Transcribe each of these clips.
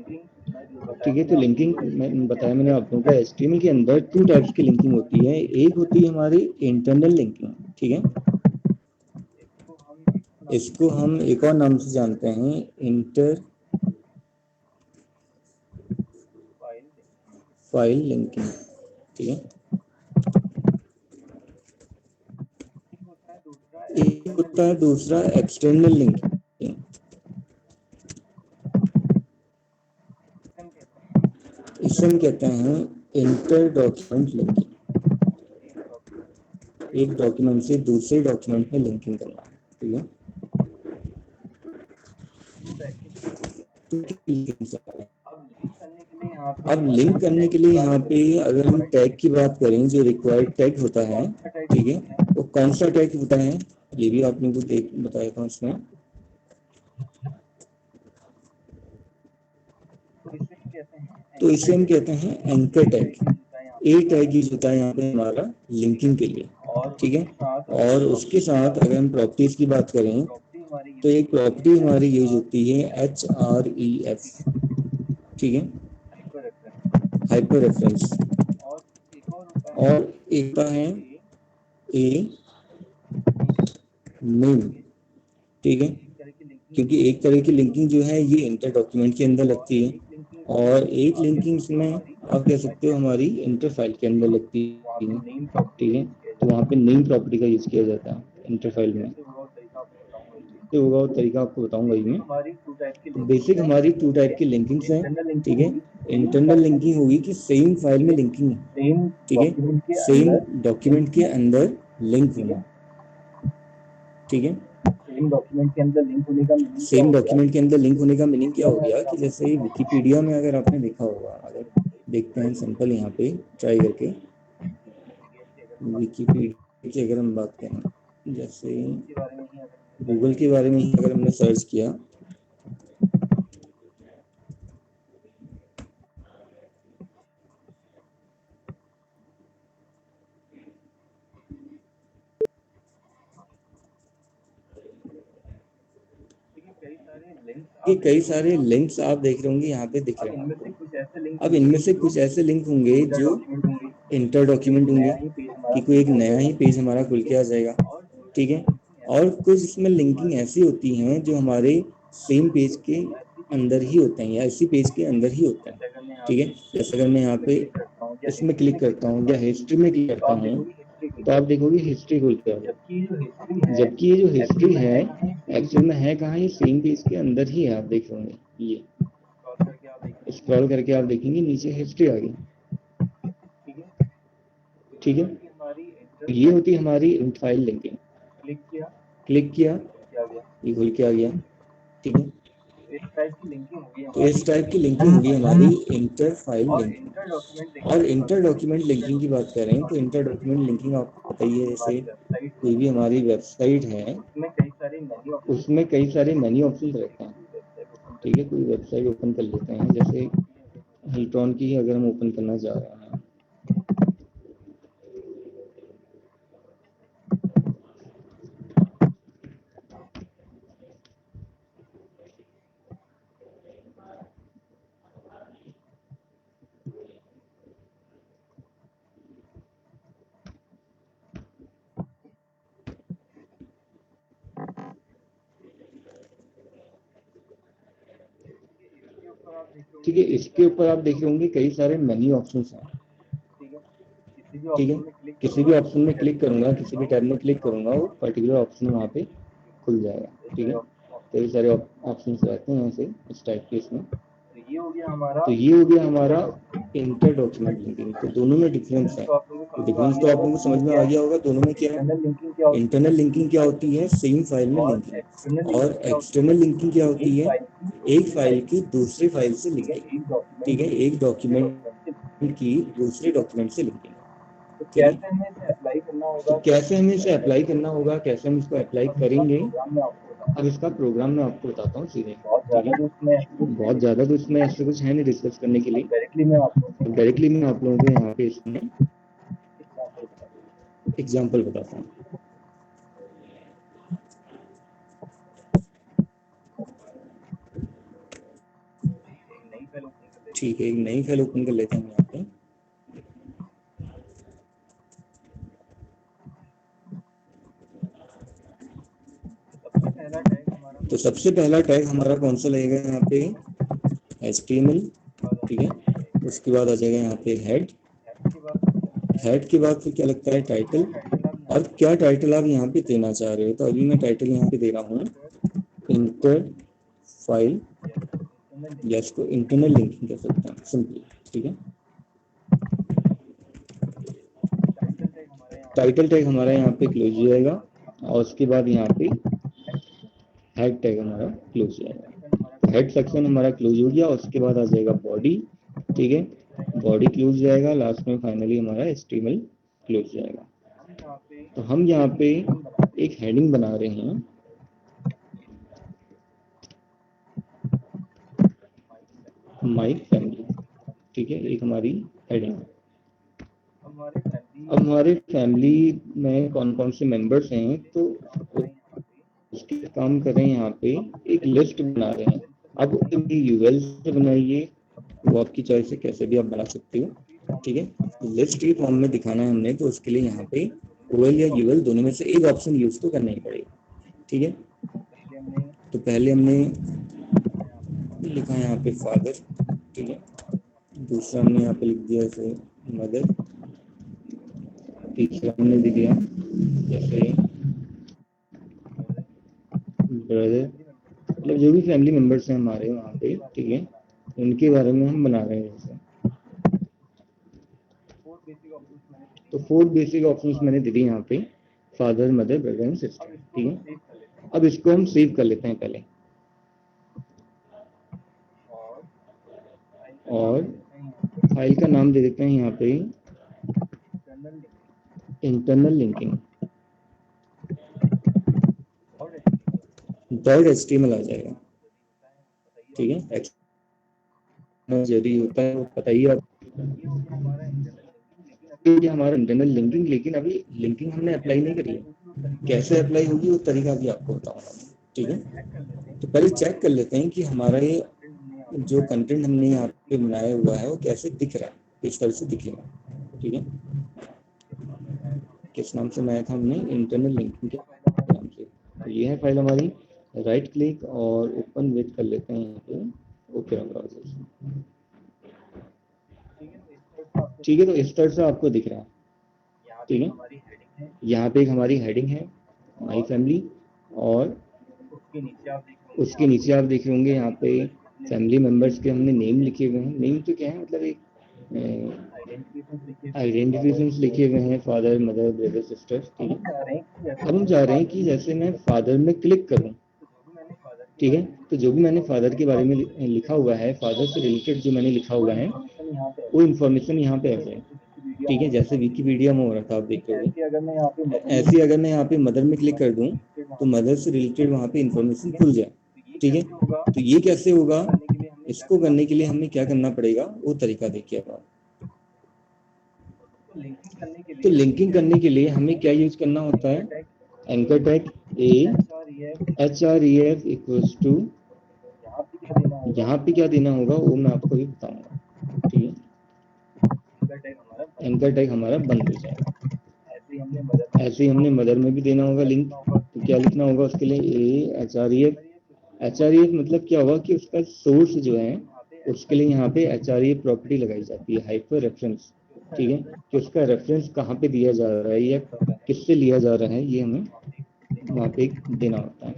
ठीक है, तो लिंकिंग मैं बताया मैंने आप लोगों को, एचटीएमएल के अंदर 2 टाइप्स की लिंकिंग होती है। एक होती है हमारी इंटरनल लिंकिंग, ठीक है, इसको हम एक और नाम से जानते हैं, इंटर फाइल लिंकिंग, ठीक है। एक होता है दूसरा एक्सटर्नल लिंकिंग, इसे हम कहते हैं इंटर डॉक्यूमेंट लिंकिंग। एक डॉक्यूमेंट से दूसरे डॉक्यूमेंट में लिंकिंग करना, ठीक है। अब लिंक करने के लिए यहाँ पे अगर हम टैग की बात करें, जो रिक्वायर्ड टैग होता है, ठीक है, वो कौन सा टैग होता है, ये भी आपने को बताया था उसमें। तो इसे हम कहते हैं एंकर टैग। ए टैग यूज होता है यहाँ पे हमारा लिंकिंग के लिए, ठीक है। और उसके साथ अगर हम प्रॉपर्टीज की बात करें, तो एक प्रॉपर्टी हमारी यूज होती है HREF, ठीक है, हाइपर रेफरेंस। और एक का है ए नेम, ठीक है, क्योंकि एक तरह की लिंकिंग जो है ये इंटर डॉक्यूमेंट के अंदर लगती है, और एक लिंकिंग इसमें आप कह सकते हो हमारी इंटर फाइल के अंदर लगती है, ठीक है। तो वहाँ पे नेम प्रॉपर्टी का यूज किया जाता है इंटर फाइल में। तो होगा वो तरीका आपको बताऊंगा ही मैं। तो बेसिक हमारी 2 टाइप की लिंकिंग्स हैं, ठीक है। इंटरनल लिंकिंग होगी कि सेम फाइल में लिंकिंग, ठीक है, सेम डॉक्यूमेंट के अंदर लिंक होना, ठीक है। सेम डॉक्यूमेंट के अंदर लिंक होने का मीनिंग क्या हो गया कि जैसे विकिपीडिया में अगर आपने देखा होगा, अगर देखते हैं सिंपल यहाँ पे ट्राई करके, विकिपीडिया की अगर हम बात करें, जैसे गूगल के बारे में ही अगर हमने सर्च किया, कि कई सारे लिंक्स आप देख रहे होंगे यहाँ पे दिख रहे हैं आपको। अब इनमें से कुछ ऐसे लिंक होंगे जो इंटर डॉक्यूमेंट होंगे, कि कोई एक नया ही पेज हमारा खुल के आ जाएगा, ठीक है। और कुछ इसमें लिंकिंग ऐसी होती हैं जो हमारे सेम पेज के अंदर ही होते हैं, या इसी पेज के अंदर ही होते हैं, ठीक है। जैसे अगर मैं यहाँ पे इसमें क्लिक करता हूँ या हिस्ट्री में क्लिक करता हूँ, तो आप देखोगे हिस्ट्री खुल के आ जाएगी, जबकि ये जो हिस्ट्री है एक्चुअल में है कहाँ, ये सेम पेज के अंदर ही है। आप देख रहे होंगे, ये स्क्रॉल करके आप देखेंगे नीचे हिस्ट्री आ गई, ठीक है। तो ये होती है हमारी फाइल लिंकिंग। क्लिक किया, ये खुल के आ गया, ठीक है। तो इस टाइप की लिंकिंग होगी हमारी इंटर फाइल लिंकिंग। और इंटर डॉक्यूमेंट लिंकिंग की बात करें, तो इंटर डॉक्यूमेंट लिंकिंग आपको पता ही है, जैसे कोई भी हमारी वेबसाइट है उसमें कई सारे मेन्यू ऑप्शन रहते हैं, ठीक है। कोई वेबसाइट ओपन कर लेते हैं, जैसे हिल्ट्रॉन की ही अगर हम ओपन करना चाह रहे हैं, ठीक है, इसके ऊपर आप देख रहे होंगे कई सारे मेन्यू ऑप्शंस हैं, ठीक है। किसी भी ऑप्शन में क्लिक करूंगा, किसी भी टैब में क्लिक करूंगा, वो पर्टिकुलर ऑप्शन वहाँ पे खुल जाएगा, ठीक है। कई सारे ऑप्शंस रहते हैं ऐसे इस टाइप के इसमें। तो ये हो गया हमारा इंटर डॉक्यूमेंट लिंकिंग। तो दोनों में डिफरेंस है, तो डिफरेंस तो आप लोगों को समझ में आ गया होगा। दोनों में क्या है, इंटरनल लिंकिंग क्या होती है, सेम फाइल में लिंकिंग, और एक्सटर्नल लिंकिंग क्या होती है, एक फाइल की दूसरी फाइल से लिंकिंग, ठीक है, एक डॉक्यूमेंट की दूसरे डॉक्यूमेंट से लिंकिंग, ठीक है। तो कैसे हमें इसे अप्लाई करना होगा, कैसे हम इसको अप्लाई करेंगे, अब इसका प्रोग्राम मैं आपको बताता हूँ सीधे, ठीक है। बहुत ज़्यादा तो इसमें ऐसे कुछ है नहीं डिस्कस करने के लिए, डायरेक्टली मैं आप लोगों को यहाँ पे इसमें एग्जाम्पल बताता हूँ। ठीक है, एक नई फाइल ओपन कर लेते हैं यहाँ पे। तो सबसे पहला टैग हमारा कौन सा लगेगा यहाँ पे, HTML, ठीक है। उसके बाद आ जाएगा यहाँ पे हेड के बाद फिर क्या लगता है, टाइटल। और क्या टाइटल आप यहाँ पे देना चाह रहे हो, तो अभी मैं टाइटल यहाँ पे दे रहा हूँ इंटर फाइल, या इसको इंटरनल लिंकिंग कह सकते हैं सिंपली, ठीक है। टाइटल टैग हमारा यहाँ पे क्लोज हो जाएगा और उसके बाद यहाँ पे हेड टैग हमारा क्लोज हो जाएगा। हेड सेक्शन हमारा क्लोज हो गया, उसके बाद आ जाएगा बॉडी, ठीक है, बॉडी क्लोज हो जाएगा, लास्ट में फाइनली हमारा HTML क्लोज हो जाएगा। तो हम यहाँ पे एक हेडिंग बना रहे हैं, माई फैमिली, ठीक है, एक हमारी हेडिंग है। अब हमारे फैमिली में कौन कौन से मेंबर्स हैं, तो उसके काम कर रहे हैं यहाँ पे, एक लिस्ट बना रहे हैं। अब यूएल से बनाइए, वो आपकी चॉइस है, कैसे भी आप बना सकते हो, ठीक है। लिस्ट के फॉर्म में दिखाना है हमने, तो उसके लिए यहाँ पे OL या UL दोनों में से एक ऑप्शन यूज तो करना ही पड़ेगा, ठीक है। तो पहले हमने लिखा यहाँ पे फादर, ठीक है, दूसरा हमने यहाँ पे लिख दिया जैसे मदर, तीसरा हमने लिख दिया जैसे ब्रदर, मतलब जो भी फैमिली मेंबर्स हैं हमारे वहाँ पे, ठीक है, उनके बारे में हम बना रहे हैं जैसे। तो 4 बेसिक ऑप्शंस मैंने दे दिए यहाँ पे, father, mother, brother and sister, ठीक है। अब इसको हम सेव कर लेते हैं पहले, और फाइल का नाम दे देते हैं यहाँ पे इंटरनल लिंकिंग .html आ जाएगा, ठीक है। जरूरी होता है वो पता ही है हमारा इंटरनल लिंकिंग, लेकिन अभी लिंकिंग हमने अप्लाई नहीं करी है, कैसे अप्लाई होगी वो तरीका भी आपको बताऊंगा, ठीक है। तो पहले चेक कर लेते हैं कि हमारा ये जो कंटेंट हमने यहाँ पे बनाया हुआ है वो कैसे दिख रहा है, किस तरह से दिखेगा, ठीक है। किस नाम से बनाया था हमने, इंटरनल लिंकिंग के नाम से। तो ये है फाइल हमारी, राइट क्लिक और ओपन विथ कर लेते हैं यहाँ पे ओपेरा ब्राउजर से, ठीक है। तो इस तरह से आपको दिख रहा है, ठीक है। यहाँ पे एक हमारी हेडिंग है माई फैमिली, और उसके नीचे आप देख रहे होंगे यहाँ पे फैमिली मेंबर्स के हमने नेम लिखे हुए हैं। नेम तो क्या है, मतलब एक आइडेंटिफिकेशंस लिखे हुए हैं, फादर, मदर, ब्रदर, सिस्टर, ठीक है। अब हम चाह रहे हैं कि जैसे मैं फादर में क्लिक करूं, ठीक है, तो जो भी मैंने फादर के बारे में लिखा हुआ है, फादर से रिलेटेड जो मैंने लिखा हुआ है, वो इन्फॉर्मेशन यहाँ पे आ जाए, ठीक है। जैसे विकिपीडिया में हो रहा था, आप देख रहे हो, ऐसे अगर मैं यहाँ पे मदर में क्लिक कर दूं तो मदर से रिलेटेड वहाँ पे इंफॉर्मेशन खुल जाए, ठीक है। तो ये कैसे होगा, इसको करने के लिए हमें क्या करना पड़ेगा वो तरीका देखिए आप। तो लिंकिंग करने के लिए हमें क्या यूज करना होता है, anchor tag href equals to, यहाँ पे क्या देना होगा वो मैं आपको भी बताऊंगा, ठीक है। एंकर टैग हमारा बंद हो जाएगा। ऐसे ही हमने मदर में भी देना होगा लिंक, तो क्या लिखना होगा उसके लिए, href मतलब क्या होगा कि उसका सोर्स जो है उसके लिए यहाँ पे href प्रॉपर्टी लगाई जाती है, हाइपर रेफरेंस, ठीक है, कि उसका रेफरेंस कहाँ पे दिया जा रहा है या किससे लिया जा रहा है, ये हमें वहाँ पे देना होता है।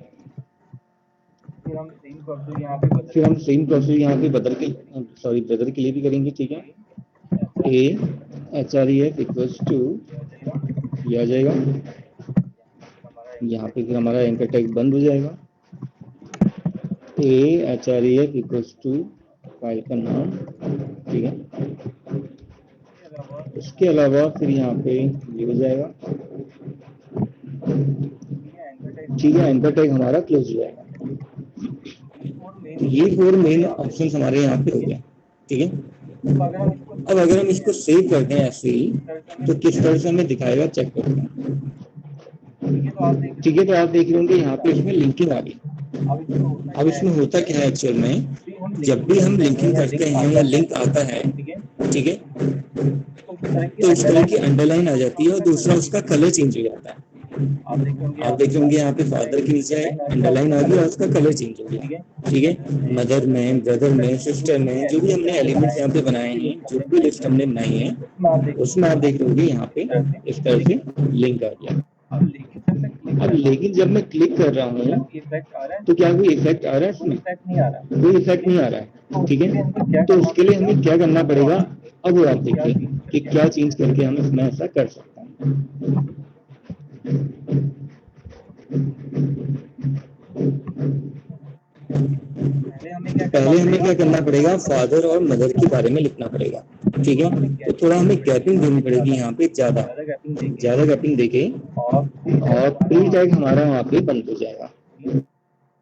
फिर हम सेम प्रोसेस यहाँ पे ब्रदर के लिए भी करेंगे, ठीक है। href इक्वल्स टू, ये आ जाएगा यहाँ पे, फिर हमारा एंकर टैग बंद हो जाएगा। href इक्वल्स टू फाइल का नाम, ठीक है। इसके अलावा फिर यहाँ पे ये हो जाएगा, ठीक है, एंकर टैग हमारा क्लोज हो जाएगा। ये 4 मेन ऑप्शन हमारे यहाँ पे हो गए, ठीक है। अब अगर हम इसको सेव करते हैं ऐसे ही, तो किस तरह से हमें दिखाएगा, चेक करते हैं, ठीक है। तो आप देख रहे होंगे यहाँ पे इसमें लिंकिंग आ गई। अब इसमें होता क्या है एक्चुअल में, जब भी हम लिंकिंग करते हैं या लिंक आता है, ठीक है, तो इस तरह की अंडरलाइन आ जाती है और दूसरा उसका कलर चेंज हो जाता है। आप देख होंगे यहाँ पे फादर के नीचे अंडरलाइन आ गया और उसका कलर चेंज हो गया, ठीक है। मदर में, ब्रदर में, सिस्टर में जो भी हमने एलिमेंट्स यहाँ पे बनाए हैं, जो भी लिस्ट हमने बनाई है, उसमें आप देख लोगे यहाँ पे इस तरह से लिंक आ गया। अब लेकिन जब मैं क्लिक कर रहा हूँ तो क्या कोई इफेक्ट आ रहा है इसमें? कोई इफेक्ट नहीं आ रहा है, ठीक है। तो उसके लिए हमें क्या करना पड़ेगा, अब वो आप देखिए कि क्या चेंज करके हम इसमें ऐसा कर सकते हैं। पहले हमें क्या करना पड़ेगा, फादर और मदर के बारे में लिखना पड़ेगा, ठीक है। तो थोड़ा हमें गैपिंग देनी पड़ेगी यहाँ पे, ज्यादा गैपिंग देके, और प्री टैग हमारा वहाँ पे बंद हो जाएगा,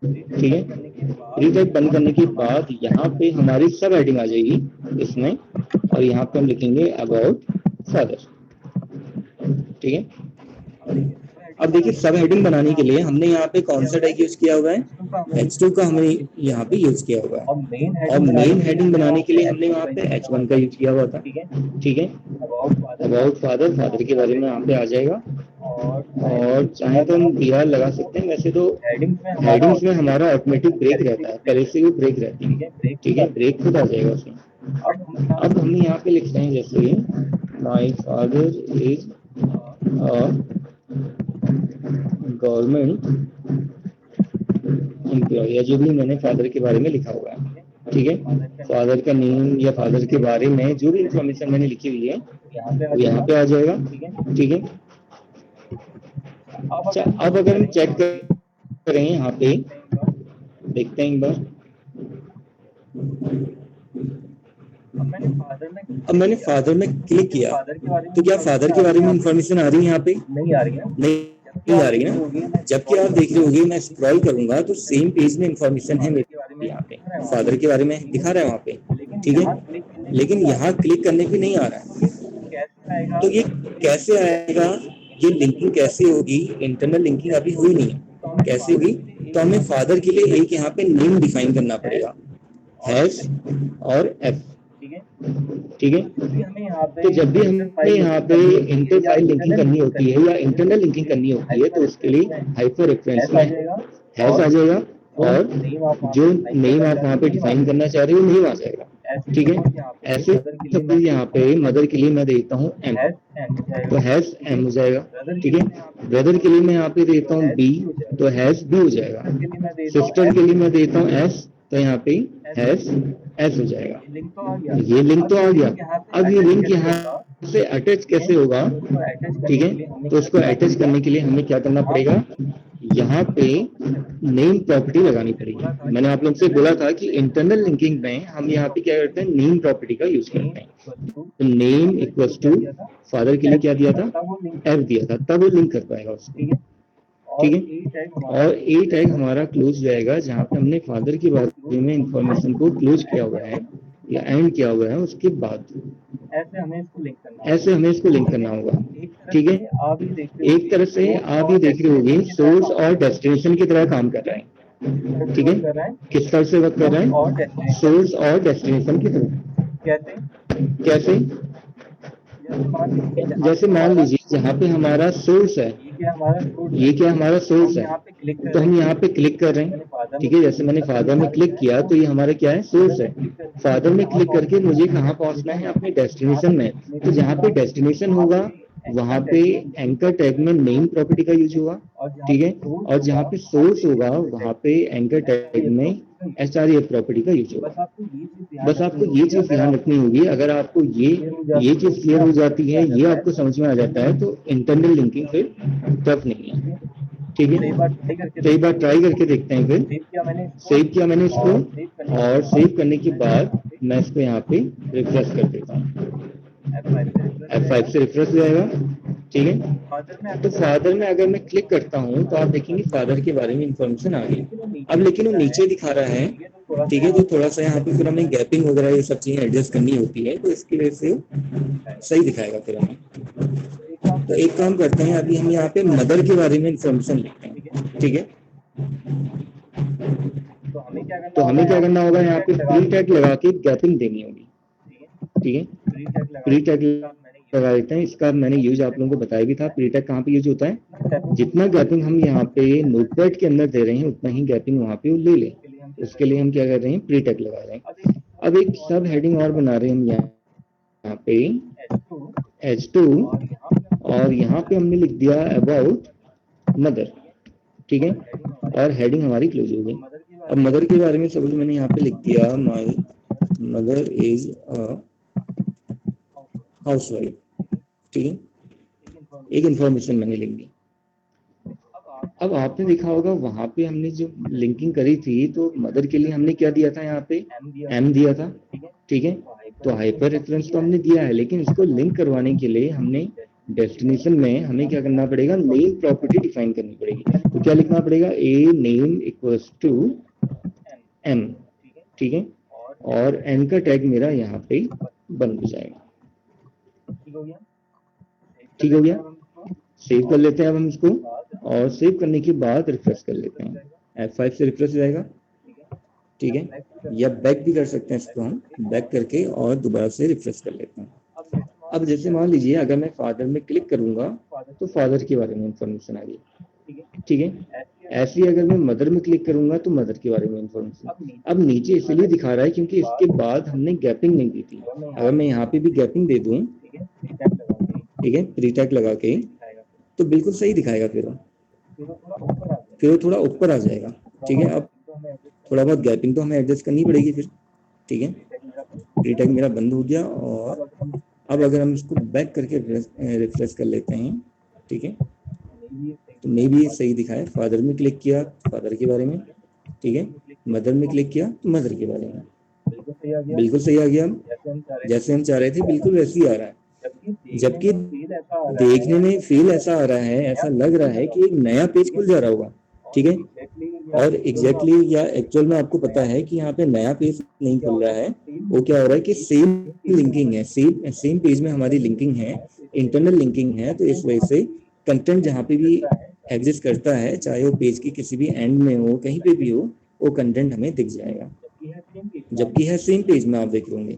ठीक है। प्री टैग बंद करने के बाद यहाँ पे हमारी सब हेडिंग आ जाएगी इसमें, और यहाँ पे हम लिखेंगे अबाउट फादर, ठीक है। अब देखिए सब हेडिंग बनाने के लिए हमने यहाँ पे कौन सा टैग यूज किया हुआ है, H2 का हमने यहाँ पे यूज किया हुआ है, और मेन हेडिंग बनाने के लिए हमने यहाँ पे H1 का यूज किया हुआ था, ठीक है। अबाउट फादर, फादर के बारे में यहाँ पे आ जाएगा, और चाहे तो हम BR लगा सकते हैं। वैसे तो हेडिंग्स में हमारा ऑटोमेटिक ब्रेक रहता है, पहले से वो ब्रेक रहती है, ठीक है, ब्रेक खुद आ जाएगा उसमें। अब हमने यहाँ पे लिखते हैं जैसे my father is government employ, या जो भी मैंने फादर के बारे में लिखा हुआ है, ठीक है। फादर का नेम या फादर के बारे में जो भी इंफॉर्मेशन मैंने लिखी हुई है वो यहाँ पे आ जाएगा, ठीक है। अच्छा, अब अगर हम चेक करें यहाँ पे, देखते हैं एक बार। अब मैंने फादर में क्लिक किया तो क्या फादर के बारे में इंफॉर्मेशन आ रही है यहाँ पे? नहीं आ रही है ना। जबकि आप देख रहे होंगे मैं स्क्रॉल करूंगा तो सेम पेज में इंफॉर्मेशन है मेरे यहाँ पे, फादर के बारे में दिखा रहा है वहाँ पे, ठीक है। लेकिन यहाँ क्लिक करने पे नहीं आ रहा है, तो ये कैसे आएगा, ये लिंकिंग कैसे होगी? इंटरनल लिंकिंग अभी हुई नहीं है, कैसे होगी? तो हमें फादर के लिए एक यहाँ पे नेम डिफाइन करना पड़ेगा, हैश और एफ, ठीक है। तो जब भी हमें यहाँ पे इंटर फाइल लिंकिंग करनी होती है या इंटरनल लिंकिंग करनी होती है तो उसके लिए हाइपर रेफरेंस में हैश आ जाएगा, और जो नेम आप वहाँ पे डिफाइन करना चाह रहे हो नेम आ जाएगा, ठीक है। ऐसे सब यहाँ पे मदर के लिए मैं देता हूँ एम, तो हैश एम हो जाएगा, ठीक है। ब्रदर के लिए मैं यहाँ पे देता हूँ बी, तो हैश बी हो जाएगा। सिस्टर के लिए मैं देता हूँ एस, तो यहाँ पे हैश एस हो जाएगा। ये लिंक तो आ गया। अब ये लिंक यहाँ से अटैच कैसे होगा, ठीक है। तो उसको अटैच करने के लिए हमें क्या करना पड़ेगा, यहाँ पे नेम प्रॉपर्टी लगानी पड़ेगी। मैंने आप लोग से बोला था कि इंटरनल लिंकिंग में हम यहाँ पे क्या करते हैं, नेम प्रॉपर्टी का यूज करते हैं। तो नेम इक्वल्स टू फादर के लिए क्या दिया था, एफ दिया था, तब वो लिंक कर पाएगा उसको, ठीक है। और ए टैग हमारा क्लोज जाएगा जहाँ पे हमने फादर के बारे में इंफॉर्मेशन को क्लोज किया हुआ है या एंड किया हुआ है, उसके बाद ऐसे हमें इसको लिंक करना होगा, ठीक है। एक तरह से आप ये देख रहे होंगे सोर्स और डेस्टिनेशन की तरह काम कर रहा है, ठीक है। किस तरह से वर्क कर रहा है, सोर्स और डेस्टिनेशन की तरह। कैसे? जैसे मान लीजिए जहाँ पे हमारा सोर्स है, ये क्या हमारा सोर्स है, तो हम यहाँ पे क्लिक कर रहे हैं, ठीक है। जैसे मैंने फादर में क्लिक किया तो ये हमारा क्या है, सोर्स है। फादर में क्लिक करके मुझे कहाँ पहुंचना है, अपने डेस्टिनेशन में। तो जहाँ पे डेस्टिनेशन होगा वहाँ पे एंकर टैग में नेम प्रॉपर्टी का यूज होगा, ठीक है। और जहाँ पे सोर्स होगा वहाँ पे एंकर टैग में HREF प्रॉपर्टी का यूज होगा। बस आपको ये चीज ध्यान रखनी होगी। अगर आपको ये चीज क्लियर हो जाती है, ये आपको समझ में आ जाता है, तो इंटरनल लिंकिंग फिर टफ नहीं है, ठीक है। तो एक बार ट्राई करके देखते हैं। फिर सेव किया मैंने इसको, और सेव करने के बाद मैं इसको यहाँ पे रिफ्रेश कर देता हूँ। F5 से रिफ्रेश हो जाएगा, ठीक है। तो फादर में अगर मैं क्लिक करता हूँ तो आप देखेंगे फादर के बारे में इंफॉर्मेशन आ गई। अब लेकिन वो नीचे दिखा रहा है, ठीक है। तो थोड़ा सा यहाँ पे फिर हमें गैपिंग वगैरह ये सब चीजें एडजस्ट करनी होती है, तो इसकी वजह से सही दिखाएगा फिर हमें। तो एक काम करते हैं, अभी हम यहाँ पे मदर के बारे में इंफॉर्मेशन लिखते हैं, ठीक है। तो हमें क्या करना होगा, यहाँ पे प्री टैग लगा के गैपिंग देनी होगी। ठीक है, प्री टैग लगा देते हैं। इसका मैंने यूज आप लोगों को बताया भी था। प्री टैग कहाँ पे यूज होता है, जितना गैपिंग हम यहाँ पे नोटपैड के अंदर दे रहे हैं उतना ही गैपिंग वहाँ पे ले लें। उसके लिए हम क्या कर रहे हैं, प्री टैग लगा रहे हैं। अब एक सब हेडिंग और बना रहे हैं हम यहाँ पे H2, और यहाँ पे हमने लिख दिया अबाउट मदर। ठीक है, और हेडिंग हमारी क्लोज हो गई। अब मदर के बारे में सपोज मैंने यहाँ पे लिख दिया my mother is a housewife. ठीक है, एक इंफॉर्मेशन मैंने लिख दी। अब आपने देखा होगा वहां पे हमने जो लिंकिंग करी थी तो मदर के लिए हमने क्या दिया था, यहाँ पे एम दिया था। ठीक है, तो हाइपर रेफरेंस तो हमने दिया है, लेकिन इसको लिंक करवाने के लिए हमने डेस्टिनेशन में हमें क्या करना पड़ेगा, नेम प्रॉपर्टी डिफाइन करनी पड़ेगी। तो क्या लिखना पड़ेगा, a name equals to M. ठीक है, और एन का टैग मेरा यहाँ पे बंद हो जाएगा। ठीक हो गया, सेव कर लेते हैं अब हम इसको, और सेव करने के बाद रिफ्रेश कर लेते हैं। F5 से रिफ्रेश हो जाएगा। ठीक है, या बैक भी कर सकते हैं इसको, हम बैक करके और दोबारा से रिफ्रेश कर लेते हैं। अब जैसे मान लीजिए अगर मैं फादर में क्लिक करूंगा तो फादर के बारे में इंफॉर्मेशन आ गई। ठीक है, ऐसे ही अगर मैं मदर में क्लिक करूंगा तो मदर के बारे में इंफॉर्मेशन। अब नीचे इसलिए दिखा रहा है क्योंकि इसके बाद हमने गैपिंग नहीं दी थी। अगर मैं यहाँ पे भी गैपिंग दे दूं, ठीक है, प्री टैग लगा के, तो बिल्कुल सही दिखाएगा। फिर वो थोड़ा ऊपर आ जाएगा। ठीक है, अब थोड़ा बहुत गैपिंग तो हमें एडजस्ट करनी पड़ेगी फिर। ठीक है, प्री टैग मेरा बंद हो गया, और अब अगर हम इसको बैक करके रिफ्रेश कर लेते हैं, ठीक है, तो मे भी सही दिखाए। फादर में क्लिक किया फादर के बारे में, ठीक है, मदर में क्लिक किया तो मदर के बारे में। बिल्कुल सही आ गया, जैसे हम चाह रहे थे बिल्कुल वैसे ही आ रहा है। जबकि देखने में फील ऐसा आ रहा है, ऐसा लग रहा है कि एक नया पेज खुल जा रहा होगा। ठीक है, और एग्जैक्टली या एक्चुअल में आपको पता है कि यहाँ पे नया पेज नहीं खुल रहा है। वो क्या हो रहा है कि सेम लिंकिंग है, सेम पेज में हमारी लिंकिंग है, इंटरनल लिंकिंग है। तो इस वजह से कंटेंट जहाँ पे भी एग्जिस्ट करता है, चाहे वो पेज की किसी भी एंड में हो, कहीं पे भी हो, वो कंटेंट हमें दिख जाएगा। जबकि है सेम पेज में, आप देख लोगे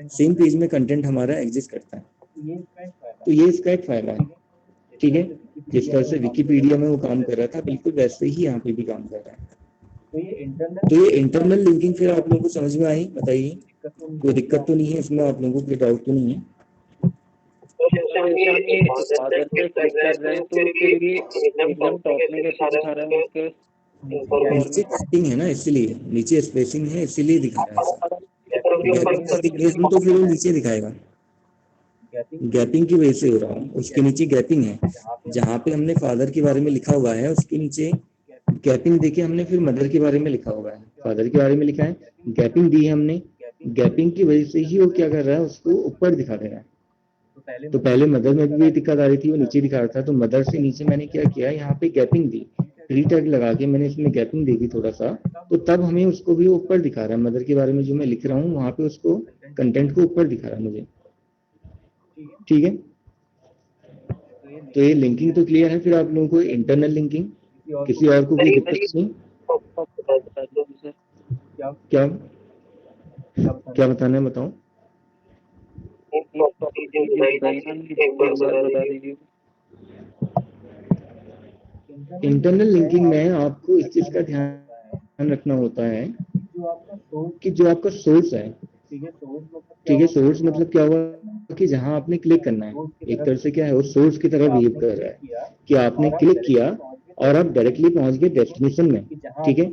सेम पेज में कंटेंट हमारा एग्जिस्ट करता है। तो ये इसका एक फायदा है। ठीक है, जिस तरह से विकिपीडिया में वो काम कर रहा था, बिल्कुल वैसे ही यहाँ पे भी काम कर रहा है। तो ये इंटरनल लिंकिंग फिर आप लोगों को समझ में आई, बताइए, कोई दिक्कत तो नहीं है इसमें, आप लोगों को कोई डाउट तो नहीं है? नीचे स्पेसिंग है ना, इसीलिए नीचे स्पेसिंग है, इसीलिए दिखा रहा है। तो फिर वो नीचे दिखाएगा, गैपिंग की वजह से हो रहा है। उसके नीचे गैपिंग है, जहाँ पे हमने फादर के बारे में लिखा हुआ है उसके नीचे गैपिंग देके हमने फिर मदर के बारे में लिखा हुआ है, फादर के बारे में लिखा है, गैपिंग दी है हमने। गैपिंग की वजह से ही वो क्या कर रहा है, उसको ऊपर दिखा दे रहा है। तो पहले मदर में भी दिक्कत आ रही थी, वो नीचे दिखा रहा था, तो मदर से नीचे मैंने क्या किया, यहाँ पे गैपिंग दी, प्री टैग लगा के मैंने इसमें गैपिंग दे दी थोड़ा सा, तो तब हमें उसको भी ऊपर दिखा रहा है। मदर के बारे में जो मैं लिख रहा हूँ वहां पे उसको कंटेंट को ऊपर दिखा रहा है मुझे। ठीक है, तो ये लिंकिंग तो क्लियर है। फिर आप लोगों को इंटरनल लिंकिंग, किसी और को कोई दिक्कत नहीं? क्या क्या बताना है, बताओ। इंटरनल लिंकिंग में आपको इस चीज का ध्यान रखना होता है कि जो आपका सोर्स है, ठीक है, सोर्स मतलब क्या हुआ कि जहां आपने क्लिक करना है, एक तरह से क्या है, वो सोर्स की तरह बिहेव कर रहा है कि आपने क्लिक किया और आप डायरेक्टली पहुंच गए डेस्टिनेशन में। ठीक है,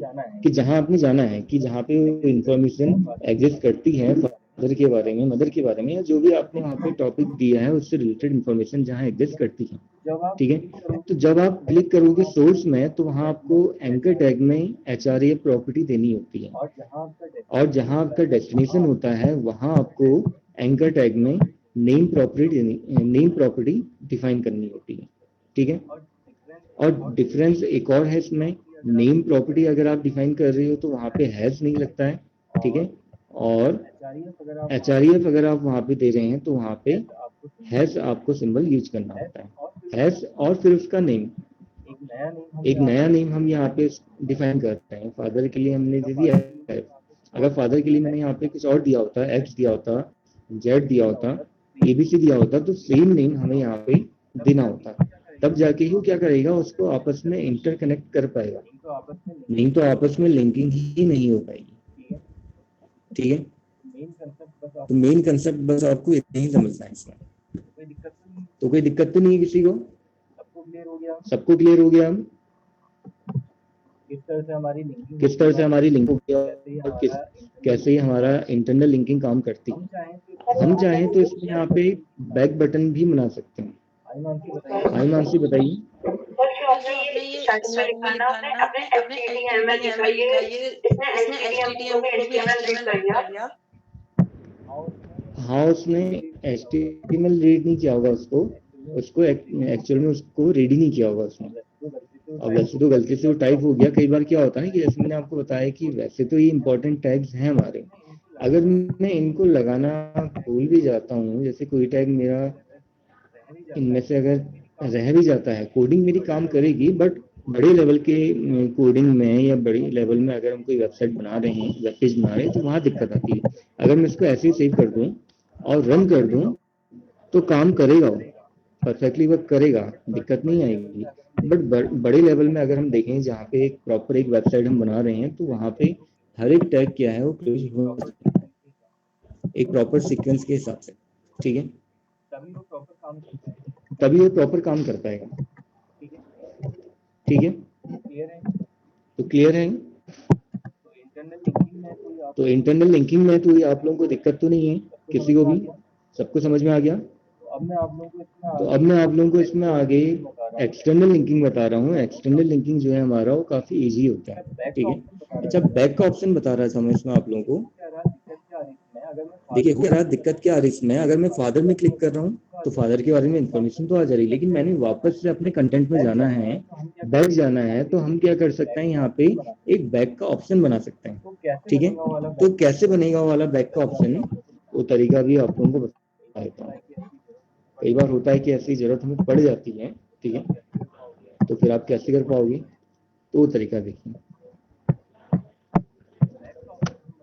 कि जहां आपने जाना है, कि जहां पे इंफॉर्मेशन एग्जिस्ट करती है फादर के बारे में, मदर के बारे में, या जो भी आपने वहां पे टॉपिक दिया है उससे रिलेटेड इंफॉर्मेशन जहां एग्जिस्ट करती है। ठीक है, तो जब आप क्लिक करोगे सोर्स में तो वहां आपको एंकर टैग में HRA प्रॉपर्टी देनी होती है, और जहां आपका डेस्टिनेशन होता है वहां आपको एंकर टैग में नेम प्रॉपर्टी डिफाइन करनी होती है। ठीक है, और डिफरेंस एक और है इसमें, नेम प्रॉपर्टी अगर आप डिफाइन कर रहे हो तो वहां पे हैज नहीं लगता है। ठीक है, और HREF अगर आप वहां पे दे रहे हैं तो वहां पे हैज आपको सिंबल यूज करना होता है, हैज और फिर उसका नेम। एक नया नेम हम यहाँ पे डिफाइन करते हैं। फादर के लिए हमने दे दिया है। अगर फादर के लिए मैंने यहाँ पे कुछ और दिया होता, एक्स दिया होता, जेड दिया होता, एबीसी दिया होता, तो सेम नेम हमें यहाँ पे देना होता, तब जाके ही क्या करेगा, उसको आपस में इंटरकनेक्ट कर पाएगा। नहीं तो आपस में लिंकिंग ही नहीं हो पाएगी। ठीक है, तो मेन कंसेप्ट बस आपको इतना ही समझना है इसमें। तो कोई दिक्कत तो नहीं है किसी को? सबको क्लियर हो गया? हम किस तरह से हमारी लिंक हो गया और कैसे ही हमारा इंटरनल लिंकिंग काम करती है। हम चाहें तो इसमें यहाँ पे बैक बटन भी बना सकते हैं। आई मानसी बताइए। जो आपने ये स्टार्टिंग में लिखा ना, आपने HTML लिखा, ये इसने HTML को भी HTML रीड कर लिया। हाँ, उसने HTML रीड नहीं किया होगा, उसको एक्चुअल में उसको रीड ही नहीं किया होगा उसने। अब वैसे तो गलती से वो टाइप हो गया। कई बार क्या होता है ना कि जैसे मैंने आपको बताया कि वैसे तो ये इंपॉर्टेंट टैग्स हैं हमारे, अगर मैं इनको लगाना भूल भी जाता हूँ, जैसे कोई टैग मेरा इनमें से अगर रह भी जाता है, कोडिंग मेरी काम करेगी, बट बड़े लेवल के कोडिंग में या बड़ी लेवल में अगर हम कोई वेबसाइट बना रहे हैं, वेब पेज बना रहे हैं, तो वहाँ दिक्कत आती है। अगर मैं इसको ऐसे ही सेव कर दूँ और रन कर दूँ तो काम करेगा, वो परफेक्टली वर्क करेगा, दिक्कत नहीं आएगी। बट बड़े लेवल में अगर हम देखें, जहाँ पे एक प्रॉपर एक वेबसाइट हम बना रहे हैं, तो वहाँ पे हर एक टैग क्या है वो क्लोज हो एक प्रॉपर सीक्वेंस के हिसाब से। ठीक है, तभी वो प्रॉपर काम कर पाएगा। ठीक है, तो क्लियर है? तो इंटरनल लिंकिंग में तो आप लोगों को दिक्कत तो नहीं है किसी को भी? सबको समझ में आ गया? तो अब मैं आप लोगों को इसमें आगे एक्सटर्नल लिंकिंग बता रहा हूँ। एक्सटर्नल लिंकिंग जो है हमारा, वो काफी इजी होता है। ठीक है, अच्छा, बैक का ऑप्शन बता रहा था मैं इसमें आप लोगों को। देखिए, क्या दिक्कत क्या आ रही है इसमें, अगर मैं फादर में क्लिक कर रहा हूँ तो फादर के बारे में इंफॉर्मेशन तो आ जा रही है, लेकिन मैंने वापस से अपने कंटेंट में जाना है, बैक जाना है, तो हम क्या कर सकते हैं, यहाँ पे एक बैक का ऑप्शन बना सकते हैं। ठीक है, तो कैसे बनेगा वो वाला बैक का ऑप्शन, वो तरीका भी आप लोगों को बता देता हूँ। कई बार होता है कि ऐसी जरूरत हमें पड़ जाती है। ठीक है, तो फिर आप कैसे कर पाओगे, तो वो तरीका देखिए।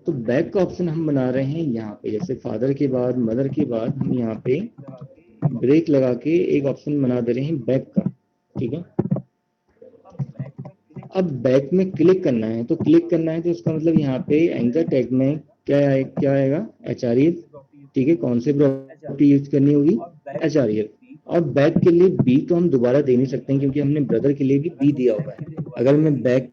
तो बैक का ऑप्शन हम बना रहे हैं यहाँ पे, जैसे फादर के बाद, मदर के बाद हम यहाँ पे ब्रेक लगा के एक ऑप्शन बना दे रहे हैं बैक का। ठीक है, अब बैक में क्लिक करना है, तो क्लिक करना है तो इसका मतलब यहाँ पे एंकर टैग में क्या आएगा, HREF। ठीक है, कौन से प्रॉपर्टी यूज करनी होगी, HREF। और बैक के लिए बी तो हम दोबारा दे नहीं सकते हैं, क्योंकि हमने ब्रदर के लिए भी बी दिया हुआ है। अगर मैं बैक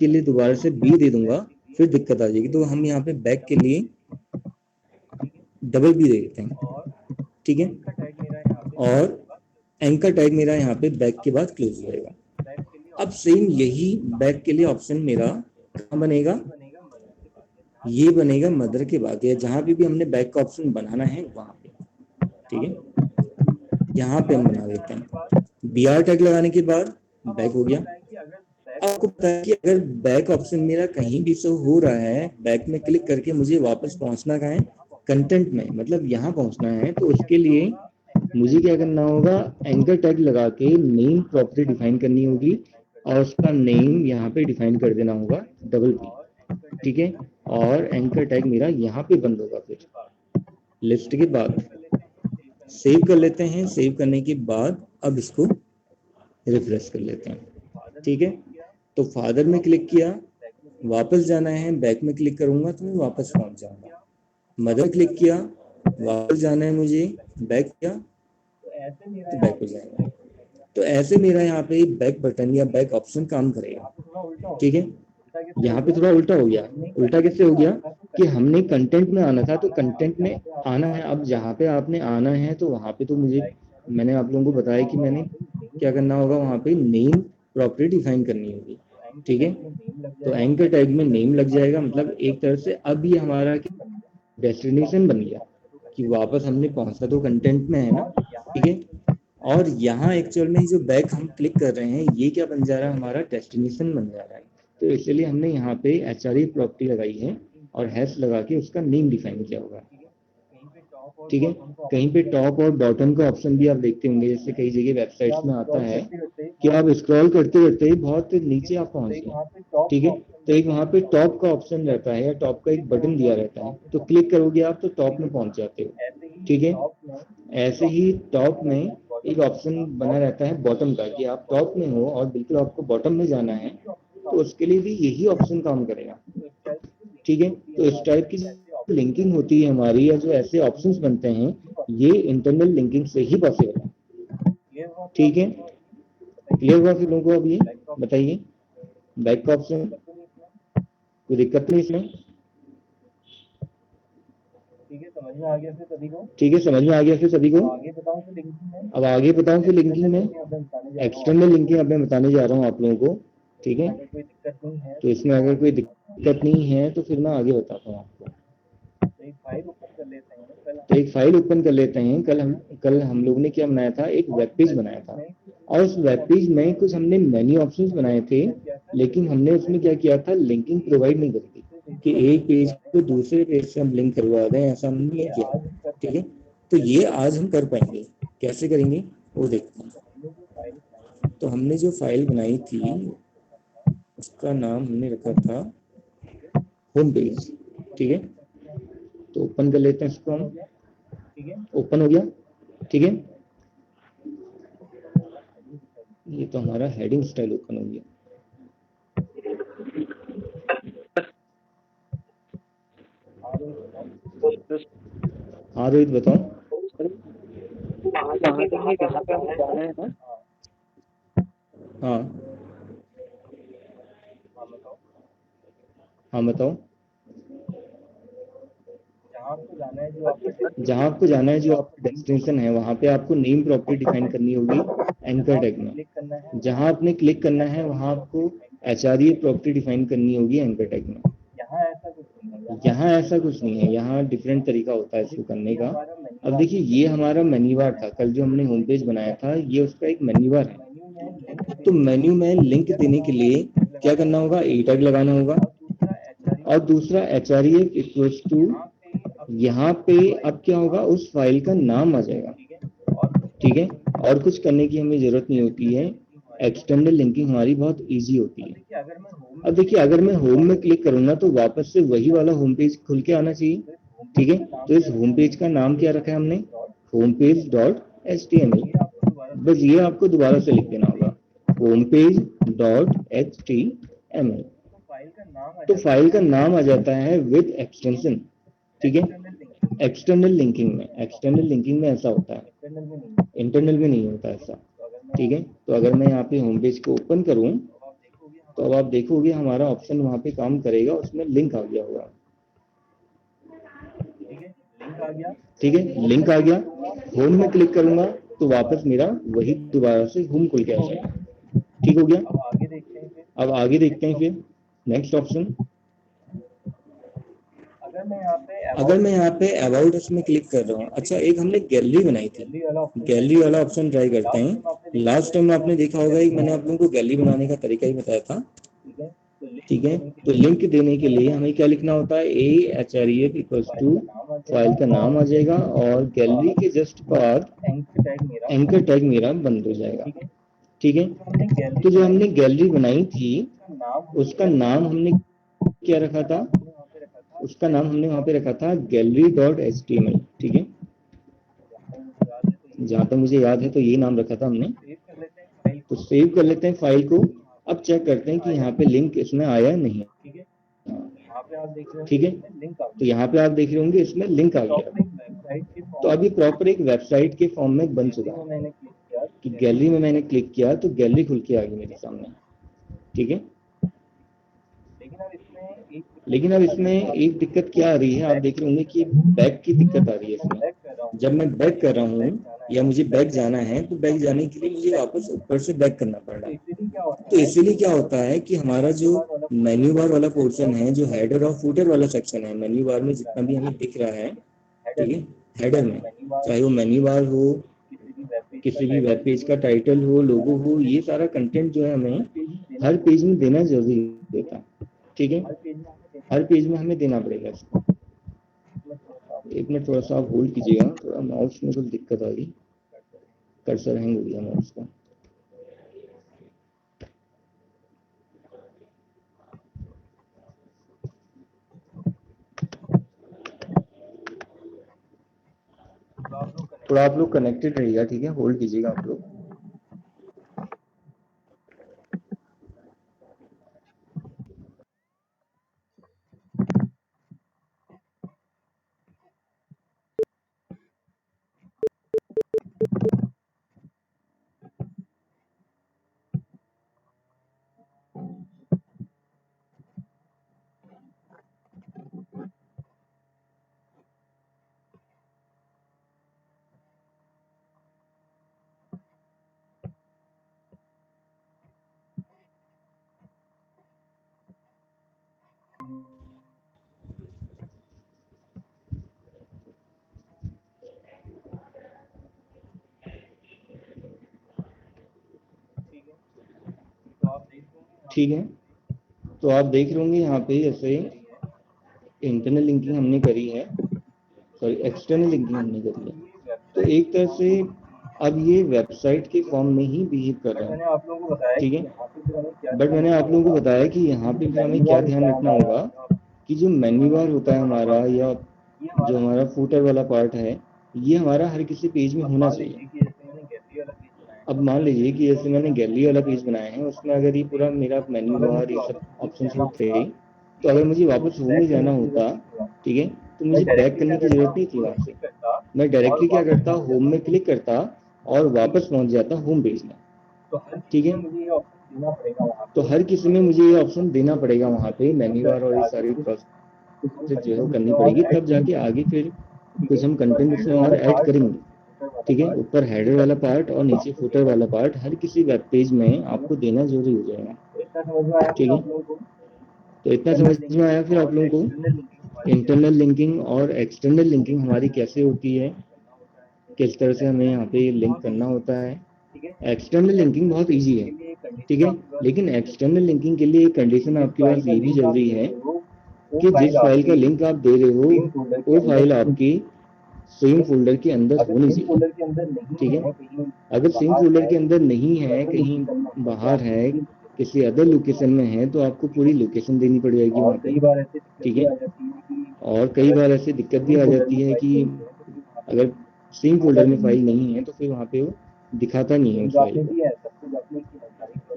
के लिए दोबारा से बी दे दूंगा फिर दिक्कत आ जाएगी, तो हम यहाँ पे बैक के लिए डबल बी दे देते हैं। ठीक है, और एंकर टैग मेरा यहाँ पे बैक के बाद क्लोज रहेगा। अब सेम यही बैक के लिए ऑप्शन मेरा कहाँ बनेगा, ये बनेगा मदर के बाद, या जहाँ पे भी हमने बैक का ऑप्शन बनाना है वहां पे। ठीक है, यहाँ पे हम बना देते हैं, BR टैग लगाने के बाद बैक हो गया। आपको पता है कि अगर बैक ऑप्शन मेरा कहीं भी शो हो रहा है, बैक में क्लिक करके मुझे वापस पहुंचना कहाँ है, कंटेंट में, मतलब यहाँ पहुंचना है, तो उसके लिए मुझे क्या करना होगा, एंकर टैग लगा के नेम प्रॉपर्टी डिफाइन करनी होगी, और उसका नेम यहाँ पे डिफाइन कर देना होगा डबल पी। ठीक है, और एंकर टैग मेरा यहाँ पे बंद होगा। फिर लिस्ट के बाद सेव कर लेते हैं। सेव करने के बाद अब इसको रिफ्रेश कर लेते हैं। ठीक है, तो फादर में क्लिक किया, वापस जाना है, बैक में क्लिक करूंगा तो मैं वापस पहुंच जाऊंगा। मदर क्लिक किया, वापस जाना है मुझे, बैक किया तो बैक हो जाएगा। तो ऐसे मेरा यहाँ पे बैक बटन या बैक ऑप्शन काम करेगा। ठीक है, यहाँ पे थोड़ा उल्टा हो गया। उल्टा कैसे हो गया कि हमने कंटेंट में आना था, तो कंटेंट में आना है। अब जहाँ पे आपने आना है तो वहाँ पे तो मैंने आप लोगों को बताया कि मैंने क्या करना होगा, वहाँ पे नेम प्रॉपर्टी डिफाइन करनी होगी। ठीक है, तो एंकर टैग में नेम लग जाएगा, मतलब एक तरह से अब ये हमारा डेस्टिनेशन बन गया कि वापस हमने पहुंचा तो कंटेंट में है ना। ठीक है, और यहाँ एक्चुअल में जो बैक हम क्लिक कर रहे हैं, ये क्या बन जा रहा है, हमारा डेस्टिनेशन बन जा रहा है। तो इसलिए हमने यहाँ पे HRE प्रॉपर्टी लगाई है और हैश लगा के उसका नेम डिफाइन किया होगा। ठीक है। कहीं पे टॉप और बॉटम का ऑप्शन भी आप देखते होंगे, जैसे कई जगह वेबसाइट्स में आता है कि आप स्क्रॉल करते करते ही बहुत नीचे आप पहुंच गए, ठीक है। तो एक वहां पे टॉप का ऑप्शन रहता है या टॉप का एक बटन दिया रहता है, तो क्लिक करोगे आप तो टॉप में पहुंच जाते हो, ठीक है। ऐसे ही टॉप में एक ऑप्शन बना रहता है बॉटम का, कि आप टॉप में हो और बिल्कुल आपको बॉटम में जाना है, तो उसके लिए भी यही ऑप्शन काम करेगा, ठीक है। तो इस टाइप की लिंकिंग होती है हमारी, या जो ऐसे ऑप्शंस बनते हैं, ये इंटरनल लिंकिंग से ही पॉसिबल है, ठीक है। क्लियर हुआ फिर लोगों को? अब ये बताइए, बैक का ऑप्शन कोई दिक्कत नहीं इसमें? ठीक है, समझ में आ गया फिर सभी को? ठीक है, समझ में आ गया फिर सभी को? अब आगे बताऊं फिर लिंकिंग में, एक्सटर्नल लिंकिंग अब मैं बताने जा रहा हूँ आप लोगों को, ठीक है। तो इसमें अगर कोई दिक्कत नहीं है तो फिर मैं आगे बताता हूँ आपको। तो एक फाइल ओपन कर लेते हैं। कल हम लोग ने क्या बनाया था, एक वेब पेज बनाया था, और उस वेब पेज में कुछ हमने मेन्यू ऑप्शंस बनाए थे, लेकिन हमने उसमें क्या किया था, लिंकिंग प्रोवाइड नहीं करी थी कि एक पेज को दूसरे पेज से हम लिंक करवा दें, ऐसा हमने नहीं किया, ठीक है। तो ये आज हम कर पाएंगे, कैसे करेंगे वो देखते हैं। तो हमने जो फाइल बनाई थी उसका नाम हमने रखा था होम पेज, ठीक है। तो ओपन कर लेते हैं इसको हम, ओपन हो गया, ठीक है। ये तो हमारा हेडिंग स्टाइल ओपन हो गया। हाँ रोहित बताओ। हाँ हाँ बताओ। जहाँ आपको जाना है, जो आपका डेस्टिनेशन है, वहाँ पे आपको नेम प्रॉपर्टी डिफाइन करनी होगी एंकर टैग में। जहाँ आपने क्लिक करना है वहाँ आपको HRE प्रॉपर्टी डिफाइन करनी होगी एंकर टैग में। यहाँ ऐसा कुछ नहीं है, यहाँ डिफरेंट तरीका होता है इसको करने का। अब देखिए, ये हमारा मेन्यू बार था, कल जो हमने होम पेज बनाया था, ये उसका एक मेन्यू बार है। तो मेन्यू में लिंक देने के लिए क्या करना होगा, ए टैग लगाना होगा, और दूसरा HRE इक्वल्स टू, यहाँ पे अब क्या होगा, उस फाइल का नाम आ जाएगा, ठीक है। और कुछ करने की हमें जरूरत नहीं होती है, एक्सटर्नल लिंकिंग हमारी बहुत इजी होती है। अब देखिए, अगर मैं होम में क्लिक करूंगा तो वापस से वही वाला होम पेज खुल के आना चाहिए, ठीक है। तो इस होम पेज का नाम क्या रखा है हमने, होम पेज डॉट HTML। बस ये आपको दोबारा से लिख देना होगा, होम पेज डॉट HTML। तो फाइल का नाम आ जाता है विद एक्सटेंशन, ठीक है। एक्सटर्नल लिंकिंग में ऐसा होता है, इंटरनल में नहीं होता ऐसा, ठीक है। तो अगर मैं यहाँ पे होम पेज को ओपन करूँ तो अब आप देखोगे हमारा ऑप्शन वहाँ पे काम करेगा, उसमें लिंक आ गया होगा, ठीक है। लिंक आ गया, होम में क्लिक करूंगा तो वापस मेरा वही दोबारा से होम खुल के आ जाएगा, ठीक हो गया। अब आगे देखते हैं फिर नेक्स्ट ऑप्शन। अगर मैं यहाँ पे अबाउट अस में क्लिक कर रहा हूँ, अच्छा एक हमने गैलरी बनाई थी, गैलरी वाला ऑप्शन ट्राई करते हैं। लास्ट टाइम आपने देखा होगा कि मैंने आप लोगों को गैलरी बनाने का तरीका ही बताया था, ठीक है। तो लिंक देने के लिए हमें क्या लिखना होता है, AHREF इक्वल्स टू, फाइल का नाम आ जाएगा, और गैलरी के जस्ट बाद एंकर टैग मेरा बंद हो जाएगा, ठीक है। तो जो हमने गैलरी बनाई थी उसका नाम हमने क्या रखा था, उसका नाम हमने वहां पे रखा था gallery.html, ठीक है। जहां तक मुझे याद है तो यही नाम रखा था हमने। तो सेव कर लेते हैं फाइल को। अब चेक करते हैं कि यहाँ पे लिंक इसमें आया नहीं, ठीक है। तो यहाँ पे आप देख रहे होंगे इसमें लिंक आ गया। तो अभी प्रॉपर एक वेबसाइट के फॉर्म में बन चुका है कि गैलरी में मैंने क्लिक किया तो गैलरी खुल के आ गई मेरे सामने, ठीक है। लेकिन अब इसमें एक दिक्कत क्या आ रही है, आप देख रहे होंगे कि बैक की दिक्कत आ रही है इसमें। जब मैं बैक कर रहा हूँ या मुझे बैक जाना है, तो बैक जाने के लिए मुझे वापस ऊपर से बैक करना पड़ रहा है। तो इसीलिए क्या होता है कि हमारा जो मेन्यू बार वाला पोर्शन है, जो हेडर और फुटर वाला सेक्शन है, मेन्यू बार में जितना भी हमें दिख रहा है, ठीक है, हेडर में, चाहे वो मेन्यू बार हो, किसी भी वेब पेज का टाइटल हो, लोगो हो, ये सारा कंटेंट जो है हमें हर पेज में देना जरूरी होता है, ठीक है। हर पेज में हमें देना पड़ेगा इसको। एक मिनट थोड़ा सा आप होल्ड कीजिएगा, थोड़ा माउस में कुछ दिक्कत आ गई, कर्सर हैंग हो गया माउस का। थोड़ा आप लोग कनेक्टेड रहिएगा, ठीक है, होल्ड कीजिएगा आप लोग। ठीक है, तो आप देख रहे होंगे यहाँ पे जैसे इंटरनल लिंकिंग हमने करी है, सॉरी एक्सटर्नल लिंकिंग हमने करी है, तो एक तरह से अब ये वेबसाइट के फॉर्म में ही बिहेव कर रहा है, ठीक है। बट मैंने आप लोगों को बताया कि यहाँ पे फिर हमें क्या ध्यान रखना होगा कि जो मेन्यू बार होता है हमारा, या जो हमारा फूटर वाला पार्ट है, ये हमारा हर किसी पेज में होना चाहिए। अब मान लीजिए कि जैसे मैंने गैलरी वाला पेज बनाया है, उसमें अगर ये पूरा मेरा मेन्यू बार ये सब ऑप्शन थे, तो अगर मुझे वापस होम में जाना होता, ठीक है, तो मुझे बैक करने की जरूरत नहीं थी वहां से। मैं डायरेक्टली क्या करता, होम में क्लिक करता और वापस पहुंच जाता होम पेज में, ठीक है। तो हर किसी में मुझे ये ऑप्शन देना पड़ेगा वहां पे, मेन्यू बार और ये सारी प्रोसेस जो है वो करनी पड़ेगी, तब जाके आगे फिर कुछ हम कंटेंट उसमें और ऐड करेंगे, ठीक है। ऊपर हेडर वाला पार्ट और नीचे फुटर वाला पार्ट हर किसी वेब पेज में आपको देना जरूरी हो जाएगा, ठीक है। तो इतना समझ में आया फिर आप लोगों को इंटरनल लिंकिंग और एक्सटर्नल लिंकिंग हमारी कैसे होती है, किस तरह से हमें यहाँ पे लिंक करना होता है। एक्सटर्नल लिंकिंग बहुत इजी है, ठीक है, लेकिन एक्सटर्नल लिंकिंग के लिए एक कंडीशन आपके पास ये भी जरूरी है कि जिस फाइल का लिंक आप दे रहे हो वो फाइल आपकी सेम फोल्डर के अंदर होनी चाहिए, ठीक है। अगर सेम फोल्डर के अंदर नहीं है, कहीं बाहर है, किसी अदर लोकेशन में है, तो आपको पूरी लोकेशन देनी पड़ जाएगी वहाँ पे, ठीक है। और कई बार ऐसी दिक्कत भी आ जाती है कि अगर सेम फोल्डर में फाइल नहीं है तो फिर वहाँ पे वो दिखाता नहीं है उस फाइल को।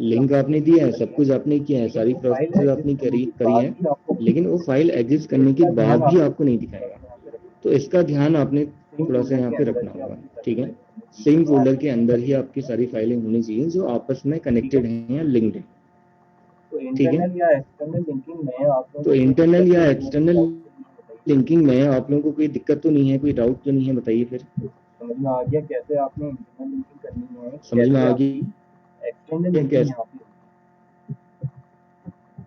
लिंक आपने दिया है, सब कुछ आपने किया है, सारी प्रोसेस आपने करी है, लेकिन वो फाइल एग्जिस्ट करने के बाद भी आपको नहीं दिखाएगा। तो इसका ध्यान आपने थोड़ा सा यहाँ पे रखना होगा, ठीक है। सेम फोल्डर के अंदर ही आपकी सारी फाइलें होनी चाहिए जो आपस में कनेक्टेड हैं या लिंक्ड हैं, ठीक है। तो इंटरनल या एक्सटर्नल लिंकिंग में आप लोगों को कोई दिक्कत तो नहीं है, कोई डाउट तो नहीं है, बताइए फिर। समझ में आ गया कैसे आपने इंटरनल लिंकिंग करनी है, समझ में आ गई एक्सटर्नल कैसे,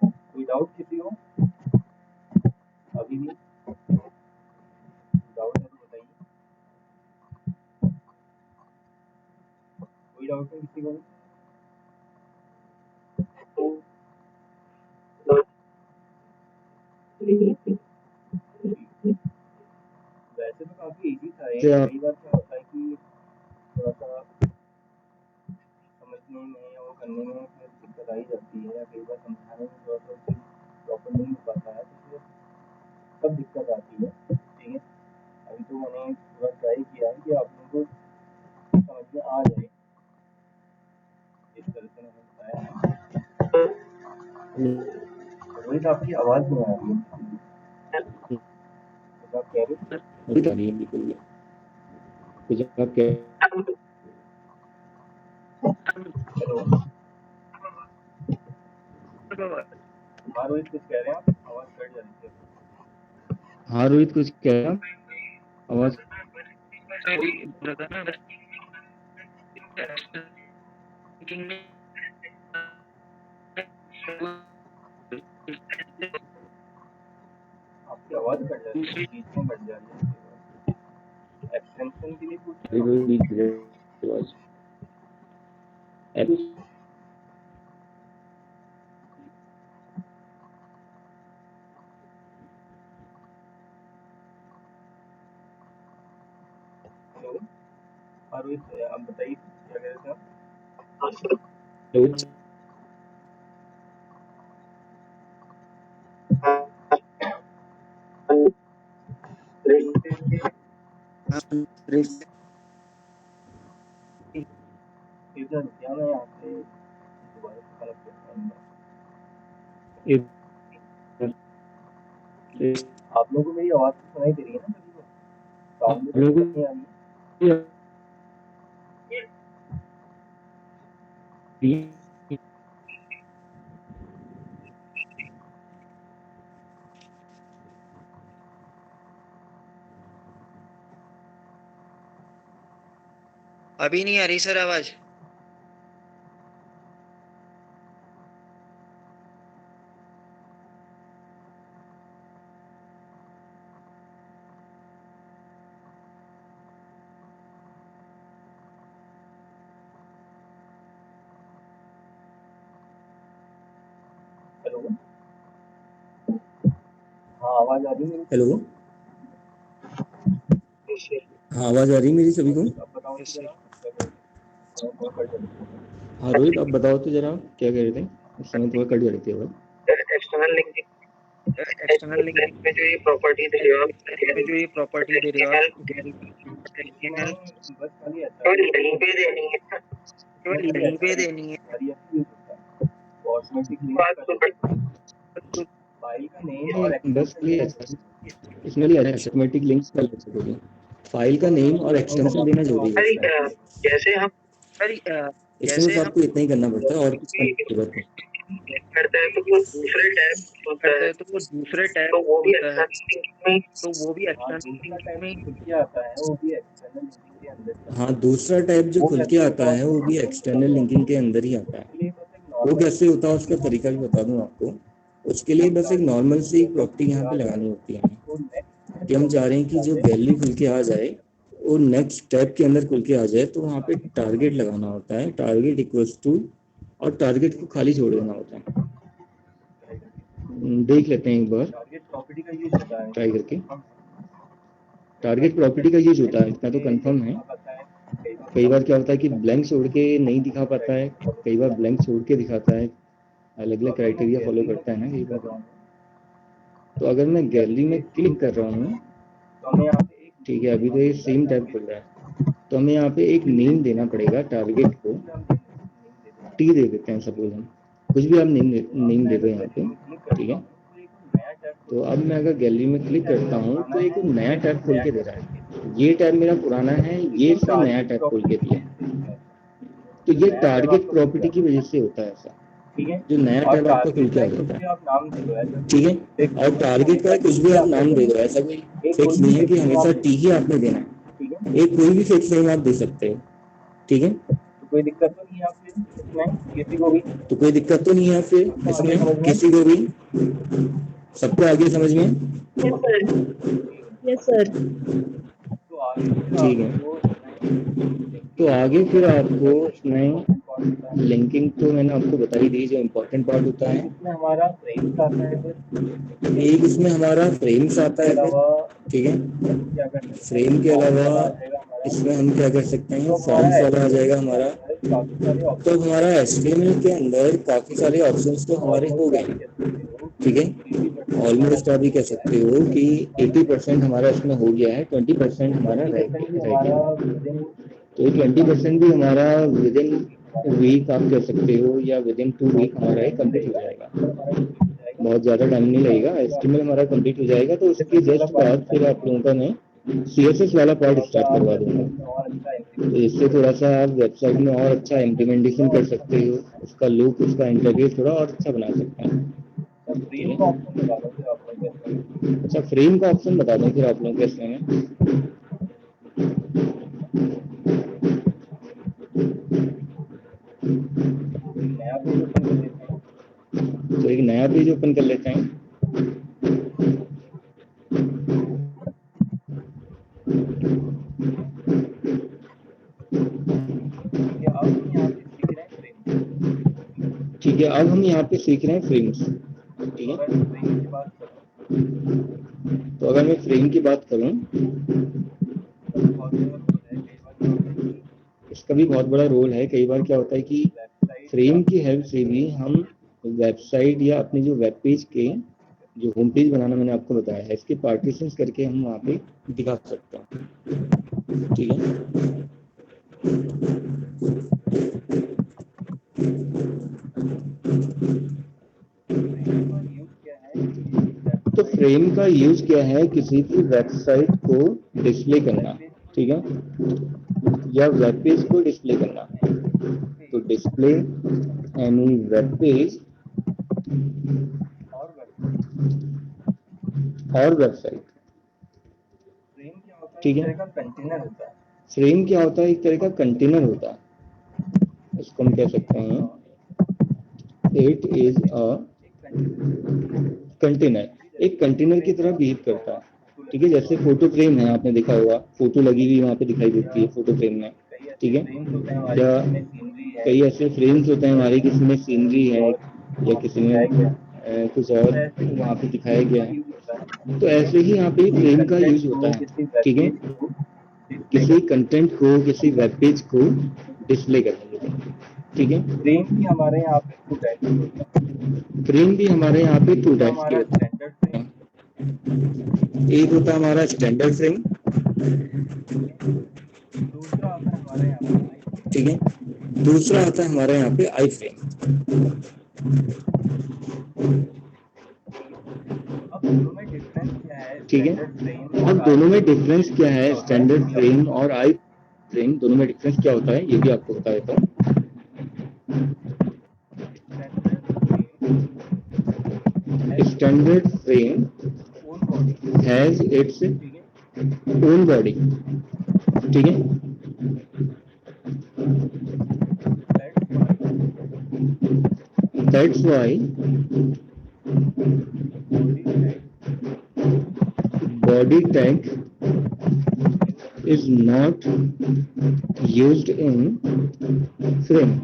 कोई डाउट किसी को अभी भी डाउट है तो बताइए, कोई डाउट है किसी को। वैसे तो काफी इजी था ये, कई बार क्या होता है कि थोड़ा सा समझने में और करने में फिर दिक्कत आई जाती है, या कई बार समझाने में थोड़ा सा चीज प्रॉपर नहीं हो पाता है, तो फिर तब दिक्कत आती है, ठीक है। अभी तो मैंने पूरा ट्राई किया है कि आप लोगों को समझ में आ जाए इस तरह से मैंने बताया है। रोहित आपकी आवाज नहीं आ रही है, कुछ आप कह रहे हैं, बिल्कुल भी कुछ आप कह, हेलो, हाँ रोहित कुछ कह रहे हैं आप, आवाज कट जा रही है। हाँ रोहित कुछ कह रहे हैं, आवाज आपकी आवाज कट जा रही है, बीच में कट जा रही है, एक्सटेंशन के लिए कुछ आवाज और आप बताइए क्या कह रहे थे आप? इधर क्या मैं यहाँ पे दोबारा से कनेक्ट करता हूँ। आप लोगों को मेरी आवाज सुनाई दे रही है ना सभी को? साउंड में कोई दिक्कत नहीं आ रही है? अभी नहीं आ रही सर आवाज। हेलो, हाँ आवाज आ रही है? हेलो, हाँ आवाज आ रही है मेरी सभी को? आप बताओ जरा। हाँ रोहित, आप बताओ तो जरा क्या कह रहे थे? इस समय थोड़ा कट जा रही थी आवाज। एक्सटर्नल लिंकिंग में जो ये प्रॉपर्टी दे रहे हो आप, बस खाली केवल यहीं पे देनी है, केवल यहीं पे देनी है। फाइल का नेम और बस इसमें ऑटोमेटिक लिंक्स कर लेते हो। फाइल का नेम और एक्सटेंशन देना जरूरी है। जैसे हम इसमें बस आपको इतना ही करना पड़ता है और कुछ करने की जरूरत नहीं। करते हैं तो वो दूसरे टैब होता है, तो वो भी एक्सटर्नल में खुल के आता है, वो भी एक्सटर्नल लिंकिंग के अंदर। हाँ, दूसरा टाइप जो खुल के आता है वो भी एक्सटर्नल लिंकिंग के अंदर ही आता है। वो कैसे होता है उसका तरीका भी बता दूं आपको। उसके लिए बस एक नॉर्मल सी प्रॉपर्टी यहाँ पे लगानी होती है कि हम चाह रहे हैं कि जो गैलरी खुल के आ जाए वो नेक्स्ट टैब के अंदर खुल के आ जाए, तो वहाँ पे टारगेट लगाना होता है। टारगेट इक्वल्स टू और टारगेट को खाली छोड़ देना होता है। देख लेते हैं एक बार ट्राई करके। टारगेट प्रॉपर्टी का यूज होता है, इतना तो कंफर्म है। कई बार क्या होता है कि ब्लैंक छोड़ के नहीं दिखा पाता है, कई बार ब्लैंक छोड़ के दिखाता है। अलग अलग क्राइटेरिया फॉलो करता है ना कई बार। तो अगर मैं गैलरी में क्लिक कर रहा हूँ, ठीक है, अभी तो ये सेम टैब खुल रहा है, तो हमें यहाँ पे एक नेम देना पड़ेगा टारगेट को। टी दे देते हैं सपोज हम, कुछ भी आप नेम दे दो यहाँ पे, ठीक है। तो अब मैं अगर गैलरी में क्लिक करता हूँ तो एक नया टैब खोल के दे रहा है। ये टैब मेरा पुराना है, ये इसने नया टैब खोल के दिया। तो ये टारगेट प्रॉपर्टी की वजह से होता है ऐसा, जो नया टैब आपका खुल के आ जाता है, ठीक है। और टारगेट का कुछ भी आप नाम दे दो, ऐसा कोई फिक्स नहीं है कि हमेशा टी ही आपने देना है। एक कोई भी फिक्स नेम आप दे सकते हो, ठीक है। कोई दिक्कत तो नहीं है आपके इसमें किसी को भी? तो कोई दिक्कत तो नहीं है आपके इसमें किसी को भी? सबको आगे समझ में? Yes sir. ठीक है। तो आगे फिर आपको इसमें लिंकिंग तो मैंने आपको बता ही दी, जो इम्पोर्टेंट पार्ट होता है। इसमें हमारा फ्रेम्स आता है, एक इसमें हमारा फ्रेम्स आता है, ठीक है। फ्रेम के अलावा इसमें हम क्या कर सकते हैं, फॉर्म्स वाला आ जाएगा हमारा। तो हमारा HTML के अंदर काफी सारे ऑप्शंस तो हमारे हो गए, ठीक है। ऑलमोस्ट आप भी कह सकते हो कि 80% हमारा इसमें हो गया है, 20% हमारा रह गया। तो 20% भी हमारा विद इन वीक आप कह सकते हो, या विद इन 2 वीक हमारा ये कंप्लीट हो जाएगा। बहुत ज़्यादा टाइम नहीं लगेगा, HTML हमारा कंप्लीट हो जाएगा। तो उसके जस्ट बाद फिर आप लोगों का मैं CSS वाला पार्ट स्टार्ट करवा दूंगा। तो इससे थोड़ा सा आप वेबसाइट में और अच्छा इम्प्लीमेंटेशन कर सकते हो, उसका लुक, उसका इंटरफेस थोड़ा और अच्छा बना सकते हैं। अच्छा, फ्रेम का ऑप्शन बता दूं फिर आप लोगों को इसमें। तो एक नया पेज ओपन कर लेते हैं। ठीक है, अब हम यहाँ पे सीख रहे हैं फ्रेम्स, ठीक है। तो अगर मैं फ्रेम की बात करूं इसका भी बहुत बड़ा रोल है। कई बार क्या होता है कि फ्रेम की हेल्प से भी हम वेबसाइट या अपने जो वेब पेज के जो होम पेज बनाना मैंने आपको बताया है, इसके पार्टीशंस करके हम वहाँ पे दिखा सकते हैं। ठीक है, तो फ्रेम का यूज क्या है? किसी की वेबसाइट को डिस्प्ले करना, ठीक है, या वेब पेज को डिस्प्ले करना। तो डिस्प्ले एनी वेब पेज और वेबसाइट। ठीक है, कंटेनर होता है। फ्रेम क्या होता है? एक तरह का कंटेनर होता है। इसको हम कह सकते हैं इट इज अ कंटेनर, एक कंटेनर की तरह बिहेव करता है। ठीक है, जैसे फोटो फ्रेम है, आपने देखा होगा फोटो लगी हुई वहाँ पे दिखाई देती है फोटो फ्रेम में। ठीक है, या कई ऐसे फ्रेम्स होते हैं हमारे, किसी में सीनरी है या किसी में कुछ और वहाँ पे दिखाया गया है। तो ऐसे ही यहाँ पे फ्रेम का यूज होता है। ठीक है, किसी कंटेंट को, किसी वेब पेज को डिस्प्ले करने के लिए। ठीक है, फ्रेम भी हमारे यहाँ पे टू टाइप के होता है। फ्रेम भी हमारे यहाँ पे टू टाइप्स के होते हैं। एक होता है हमारा स्टैंडर्ड फ्रेम, दूसरा आता है हमारे यहाँ पे। ठीक है, दूसरा आता है हमारे यहाँ पे आई फ्रेम। अब दोनों में डिफरेंस क्या है? ठीक है, अब दोनों में डिफरेंस क्या है? स्टैंडर्ड फ्रेम और आई फ्रेम, दोनों में डिफरेंस क्या होता है ये भी आपको बता देता हूँ। Standard frame has its own body. ठीक है, that's why body tag is not used in frame।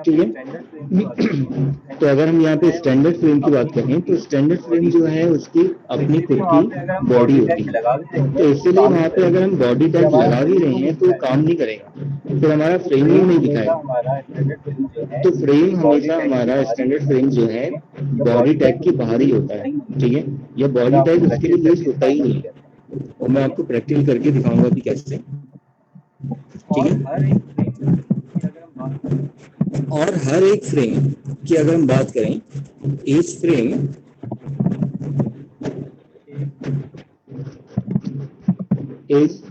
ठीक है, तो अगर हम यहाँ पे स्टैंडर्ड फ्रेम की बात करें तो स्टैंडर्ड फ्रेम जो है उसकी अपनी खुद की बॉडी होती है। तो इसलिए वहाँ पे अगर हम बॉडी टैग लगा भी रहे हैं तो काम नहीं करेगा, फिर हमारा फ्रेम ही नहीं दिखाएगा। तो फ्रेम हमेशा हमारा स्टैंडर्ड फ्रेम जो है बॉडी टैग के बाहर ही होता है। ठीक है, यह बॉडी टैग उसके लिए यूज होता ही नहीं है, और मैं आपको प्रैक्टिकल करके दिखाऊंगा कि कैसे। ठीक है, और हर एक फ्रेम की अगर हम बात करें, each frame is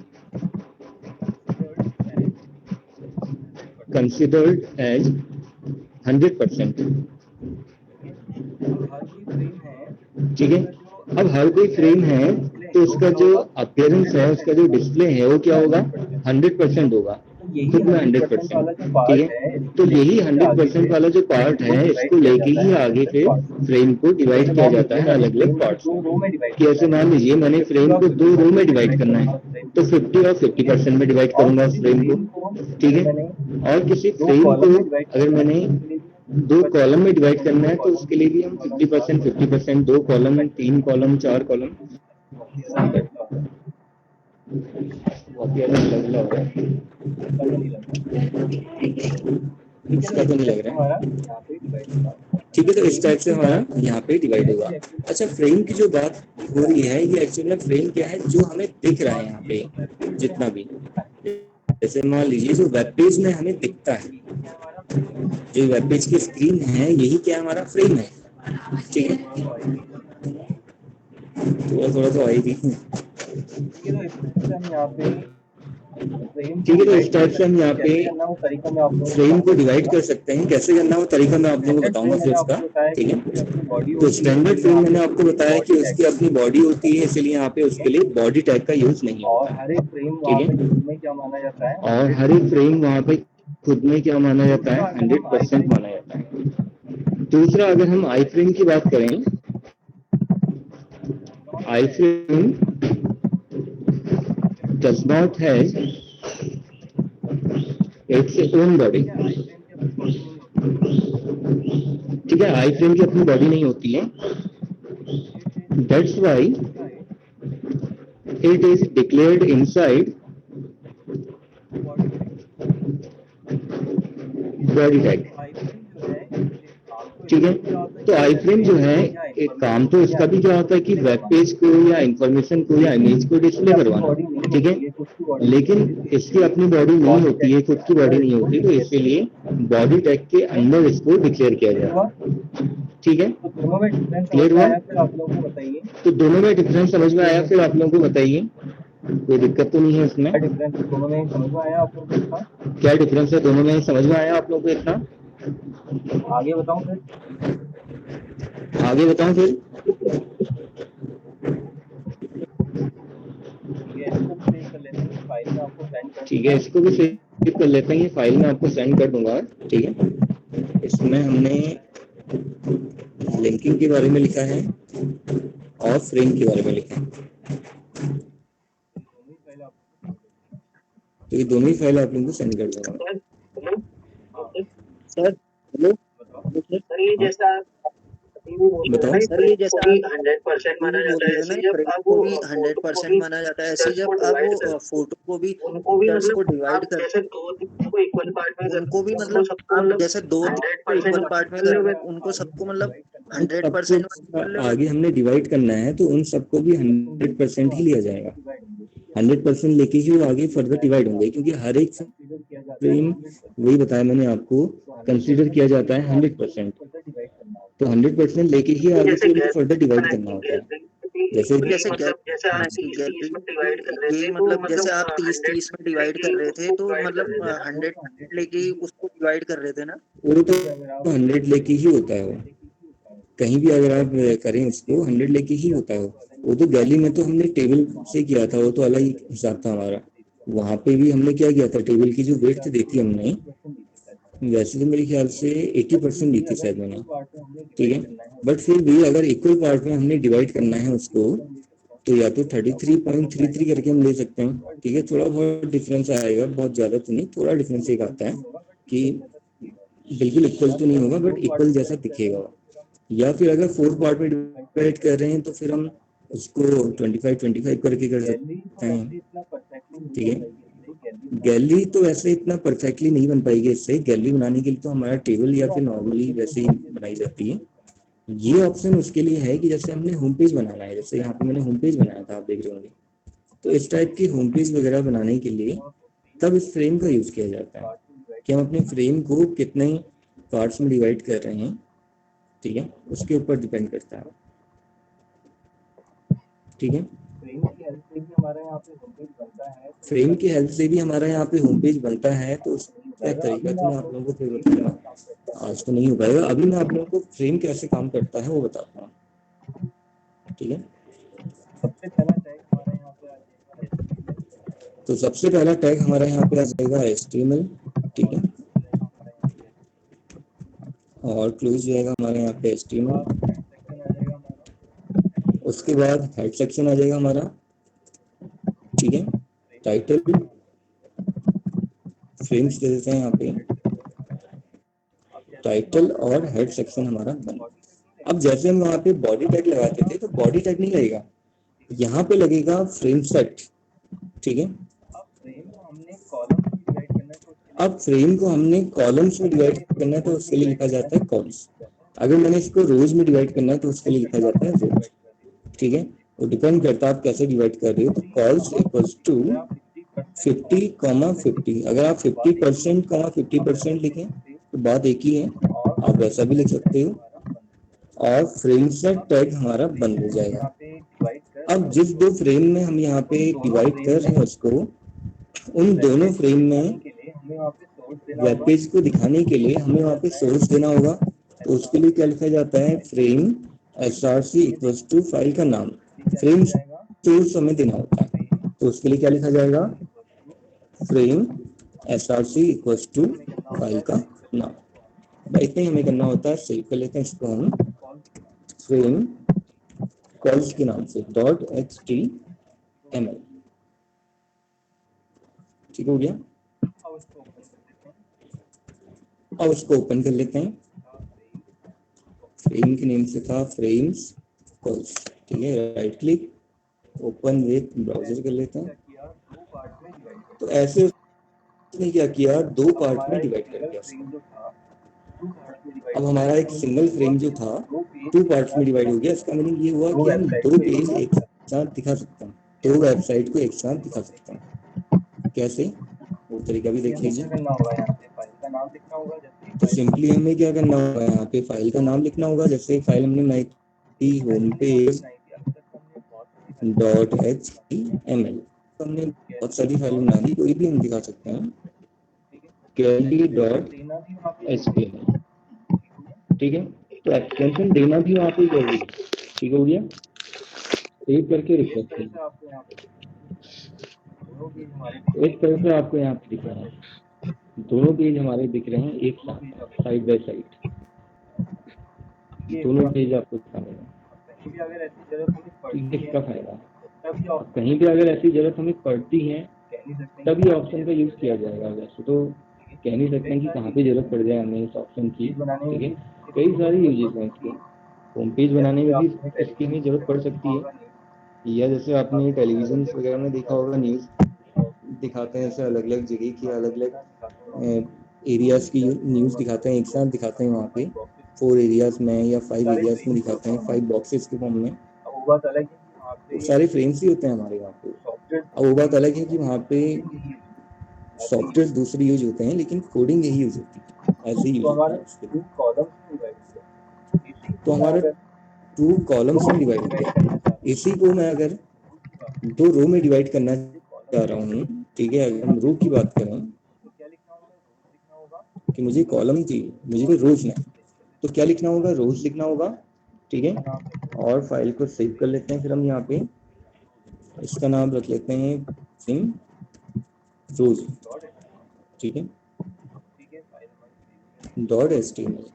considered as 100%। ठीक है, अब हर कोई फ्रेम है तो उसका जो अपीयरेंस है, उसका जो डिस्प्ले है वो क्या होगा? 100% होगा, खुद में 100%। ठीक है, तो यही 100% वाला जो पार्ट है इसको लेके ही आगे फिर फ्रेम को डिवाइड किया जाता है अलग अलग पार्ट्स में। कि ऐसे मान लीजिए मैंने फ्रेम को 2 रो में डिवाइड करना है, तो 50 और 50% में डिवाइड करूंगा उस फ्रेम को। ठीक है, और किसी फ्रेम को अगर मैंने 2 कॉलम में डिवाइड करना है तो उसके लिए भी हम 50%, 50%, 2 कॉलम, 3 कॉलम, 4 कॉलम। इसका तो नहीं लग रहा है। ठीक है, तो इस टाइप से हमारा यहाँ पे डिवाइड होगा। अच्छा, फ्रेम की जो बात हो रही है ये एक्चुअली में फ्रेम क्या है? जो हमें दिख रहा है यहाँ पे जितना भी, जैसे मान लीजिए जो वेब पेज में हमें दिखता है, जो वेब पेज की स्क्रीन है यही क्या हमारा फ्रेम है। ठीक है, थोड़ा तो आई थी। ठीक है, तो इस टाइप से हम यहाँ पे फ्रेम को डिवाइड कर सकते हैं। कैसे करना वो तरीका मैं आप लोगों को बताऊंगा फिर उसका। ठीक है, तो स्टैंडर्ड फ्रेम मैंने आपको बताया कि उसकी अपनी बॉडी होती है, इसलिए यहाँ पे उसके लिए बॉडी टैग का यूज नहीं होता। ठीक है, और हर एक फ्रेम वहाँ पे खुद में क्या माना जाता है? 100% माना जाता है। दूसरा, अगर हम आई फ्रेम की बात करें, आई frame does not have its own body। ठीक है, आई फ्रेम की अपनी बॉडी नहीं होती है। That's why it is declared inside body tag. ठीक है, तो आई फ्रेम जो है एक काम तो इसका भी क्या होता है कि वेब पेज को या इंफॉर्मेशन को या इमेज को डिस्प्ले करवाना, ठीक है, लेकिन इसकी अपनी बॉडी नहीं होती है, खुद की बॉडी नहीं होती, तो इसीलिए बॉडी टैग के अंदर इसको डिक्लेयर किया जाएगा। ठीक है, क्लियर हुआ? तो दोनों में डिफरेंस समझ में आया? फिर आप लोगों को बताइए, कोई दिक्कत तो नहीं है इसमें? दोनों में समझ में आया आप लोगों को? क्या डिफरेंस है दोनों में, समझ में आया आप लोगों को इतना? आगे बताऊं फिर? आगे बताऊं फिर? ठीक है, इसको भी सेव कर लेते हैं, ये फाइल में आपको सेंड कर दूंगा। ठीक है, इसमें हमने लिंकिंग के बारे में लिखा है और फ्रेम के बारे में लिखा है, तो ये दोनों ही फाइल आप लोगों को सेंड कर दूंगा। सर हेलो सर, ये जैसा बताओ सर, ये जैसा 100% माना जाता है, ऐसे जब आप वो 100% माना जाता है, ऐसे जब आप वो फोटो को भी टेक्स्ट को डिवाइड कर, जैसे दो को इक्वल पार्ट में उनको भी मतलब आप जैसे 2 को इक्वल पार्ट में कर रहे हैं, उनको सबको मतलब 100% आगे हमने डिवाइड करना है, तो उन सबको भी 100% ही लिया जाएगा। 100% लेके ही वो आगे फर्दर डिवाइड होंगे, क्योंकि हर एक फ्रेम, वही बताया मैंने आपको, कंसीडर किया जाता है 100%, तो 100% लेके ही आगे फिर फर्दर डिवाइड करना होता है। जैसे ये मतलब जैसे आप 30 में डिवाइड कर रहे थे, तो मतलब 100 लेके ही उसको डिवाइड कर रहे थे ना? वो तो 100 लेके ही होता है, वो कहीं भी अगर आप करें उसको 100 लेके ही होता है। वो तो गैली में तो हमने टेबल से किया था, वो तो अलग ही हिसाब था हमारा। वहां पे भी हमने क्या किया था, टेबल की जो वेट देखी हमने, वैसे तो मेरे ख्याल से 80% दी थी शायद मैंने, ठीक है, बट फिर भी अगर इक्वल पार्ट में हमने डिवाइड करना है उसको, तो या तो 33.33 करके हम ले सकते हैं। ठीक है, थोड़ा बहुत डिफरेंस आएगा, बहुत ज्यादा तो नहीं, थोड़ा डिफरेंस एक आता है कि बिल्कुल इक्वल तो नहीं होगा, बट इक्वल जैसा दिखेगा। या फिर अगर 4 पार्ट में डिवाइड कर रहे हैं, तो फिर हम उसको 25-25 करके कर सकते हैं। ठीक है, गैलरी तो वैसे इतना परफेक्टली नहीं बन पाएगी इससे। गैलरी बनाने के लिए तो हमारा टेबल या फिर नॉर्मली वैसे ही बनाई जाती है। ये ऑप्शन उसके लिए है कि जैसे हमने होम पेज बनाना है, जैसे यहाँ पे मैंने होम पेज बनाया था, आप देख रहे होंगे, तो इस टाइप की होम पेज वगैरह बनाने के लिए तब इस फ्रेम का यूज किया जाता है कि हम अपने फ्रेम को कितने पार्ट्स में डिवाइड कर रहे हैं। ठीक है, उसके ऊपर डिपेंड करता है। ठीक है, फ्रेम की हेल्प से भी हमारा यहाँ पे होम पेज बनता है, तो उसका तरीका तो मैं आप लोगों को फिर बताऊंगा, आज तो नहीं हो पाएगा। अभी मैं आप लोगों को फ्रेम कैसे काम करता है वो बताता हूँ। ठीक है, तो सबसे पहला टैग हमारा यहाँ पे आ जाएगा HTML। ठीक है, और क्लोज जाएगा हमारे यहाँ पे HTML। उसके बाद हेड सेक्शन आ जाएगा हमारा। ठीक है, टाइटल, फ्रेम्स दे देते हैं यहाँ पे, टाइटल और हेड सेक्शन हमारा बन। अब जैसे हम वहाँ पे बॉडी टैग लगाते थे, तो बॉडी टैग नहीं लगेगा, यहाँ पे लगेगा फ्रेम सेट। ठीक है, अब फ्रेम को हमने कॉलम्स में डिवाइड करना है, तो उसके लिए लिखा जाता है कॉल्स। अगर मैंने इसको रोज में डिवाइड करना है, तो उसके लिए लिखा जाता है रोज। ठीक है, वो डिपेंड करता है आप कैसे डिवाइड कर रहे हो। तो कॉल्स इक्वल्स टू 50,50। अगर आप 50% 50% लिखें तो बात एक ही है, आप वैसा भी लिख सकते हो, और फ्रेम सेट टैग हमारा बंद हो जाएगा। अब जिस 2 फ्रेम में हम यहाँ पे डिवाइड कर रहे हैं उसको, उन दोनों फ्रेम में वेब पेज को दिखाने के लिए हमें वहाँ पे सोर्स देना होगा। तो उसके लिए क्या लिखा जाता है, frame src equals to file का नाम, फ्रेम सोर्स हमें देना होता है। तो उसके लिए क्या लिखा जाएगा, frame src equals to file का नाम। इतना ही हमें करना होता है। सेव कर लेते हैं इसको हम फ्रेम कॉल्स के नाम से .html। ठीक हो गया, अब उसको ओपन कर लेते हैं। फ्रेम के नेम से था फ्रेम्स कॉल्स। ठीक है, right click, open with browser कर लेते हैं। किया 2 पार्ट में डिवाइड कर तो ऐसे उसने क्या किया, 2 दिया। पार्ट में डिवाइड कर दिया उसको। अब हमारा एक सिंगल फ्रेम जो था 2 पार्ट्स में डिवाइड हो गया। इसका मीनिंग ये हुआ कि हम 2 पेज एक साथ दिखा सकते हैं, 2 वेबसाइट को एक साथ दिखा सकते हैं। कैसे, वो तरीका भी देख लीजिए। करना होगा यहाँ पे फाइल का नाम लिखना होगा, जैसे तो सिंपली हमें क्या करना होगा, यहाँ पे फाइल का नाम लिखना होगा। जैसे फाइल हमने बनाई थी होम पेज .html, तो हमने बहुत सारी फाइल बना दी, कोई भी हम दिखा सकते हैं। query.html, ठीक है। तो एक्सटेंशन देना भी वहाँ पे जरूरी है। ठीक हो गया, सेव करके रिफ्रेश करिए। आपको यहाँ पे दोनों पेज हमारे एक तरह से आपको यहाँ पे दिख रहा है, दोनों पेज हमारे दिख रहे हैं एक साथ, साइड बाय साइड, दोनों पेज आपको दिखा रहे हैं। कहीं भी अगर ऐसी जरूरत हमें पड़ती इसका है फायदा है, तभी अब कहीं भी अगर ऐसी जरूरत हमें पड़ती है कह नहीं सकते तभी ऑप्शन का यूज किया जाएगा। वैसे तो कह नहीं सकते कि कहाँ पे जरूरत पड़ जाए हमें इस ऑप्शन की, ठीक है। कई सारी यूजेस हैं इसके, होम पेज बनाने में भी इसकी हमें जरूरत पड़ सकती है। या जैसे आपने टेलीविजन वगैरह में देखा होगा, न्यूज दिखाते हैं ऐसे अलग अलग जगह की, अलग अलग एरियाज की न्यूज दिखाते हैं, एक साथ दिखाते हैं वहाँ पे 4 एरियाज में या 5 एरियाज में दिखाते हैं, 5 बॉक्सेस के फॉर्म में। वो बात अलग है कि वहाँ तो पे सारे फ्रेम्स ही होते हैं हमारे वहाँ पे। सॉफ्टवेयर अब वो बात अलग है कि वहाँ पे सॉफ्टवेयर दूसरे यूज होते हैं, लेकिन कोडिंग यही यूज होती है, ऐसे ही यूज होता है उसके लिए। तो हमारा 2 कॉलम्स में डिवाइड हो गया। इसी को मैं अगर 2 रो में डिवाइड करना चाह रहा हूँ, ठीक है, अगर हम रो की बात करें कि मुझे कॉलम चाहिए, मुझे कोई रोज नहीं, तो क्या लिखना होगा, रोज लिखना होगा, ठीक है। और फाइल को सेव कर लेते हैं। फिर हम यहाँ पे इसका नाम रख लेते हैं सिम रोज, ठीक है, .html,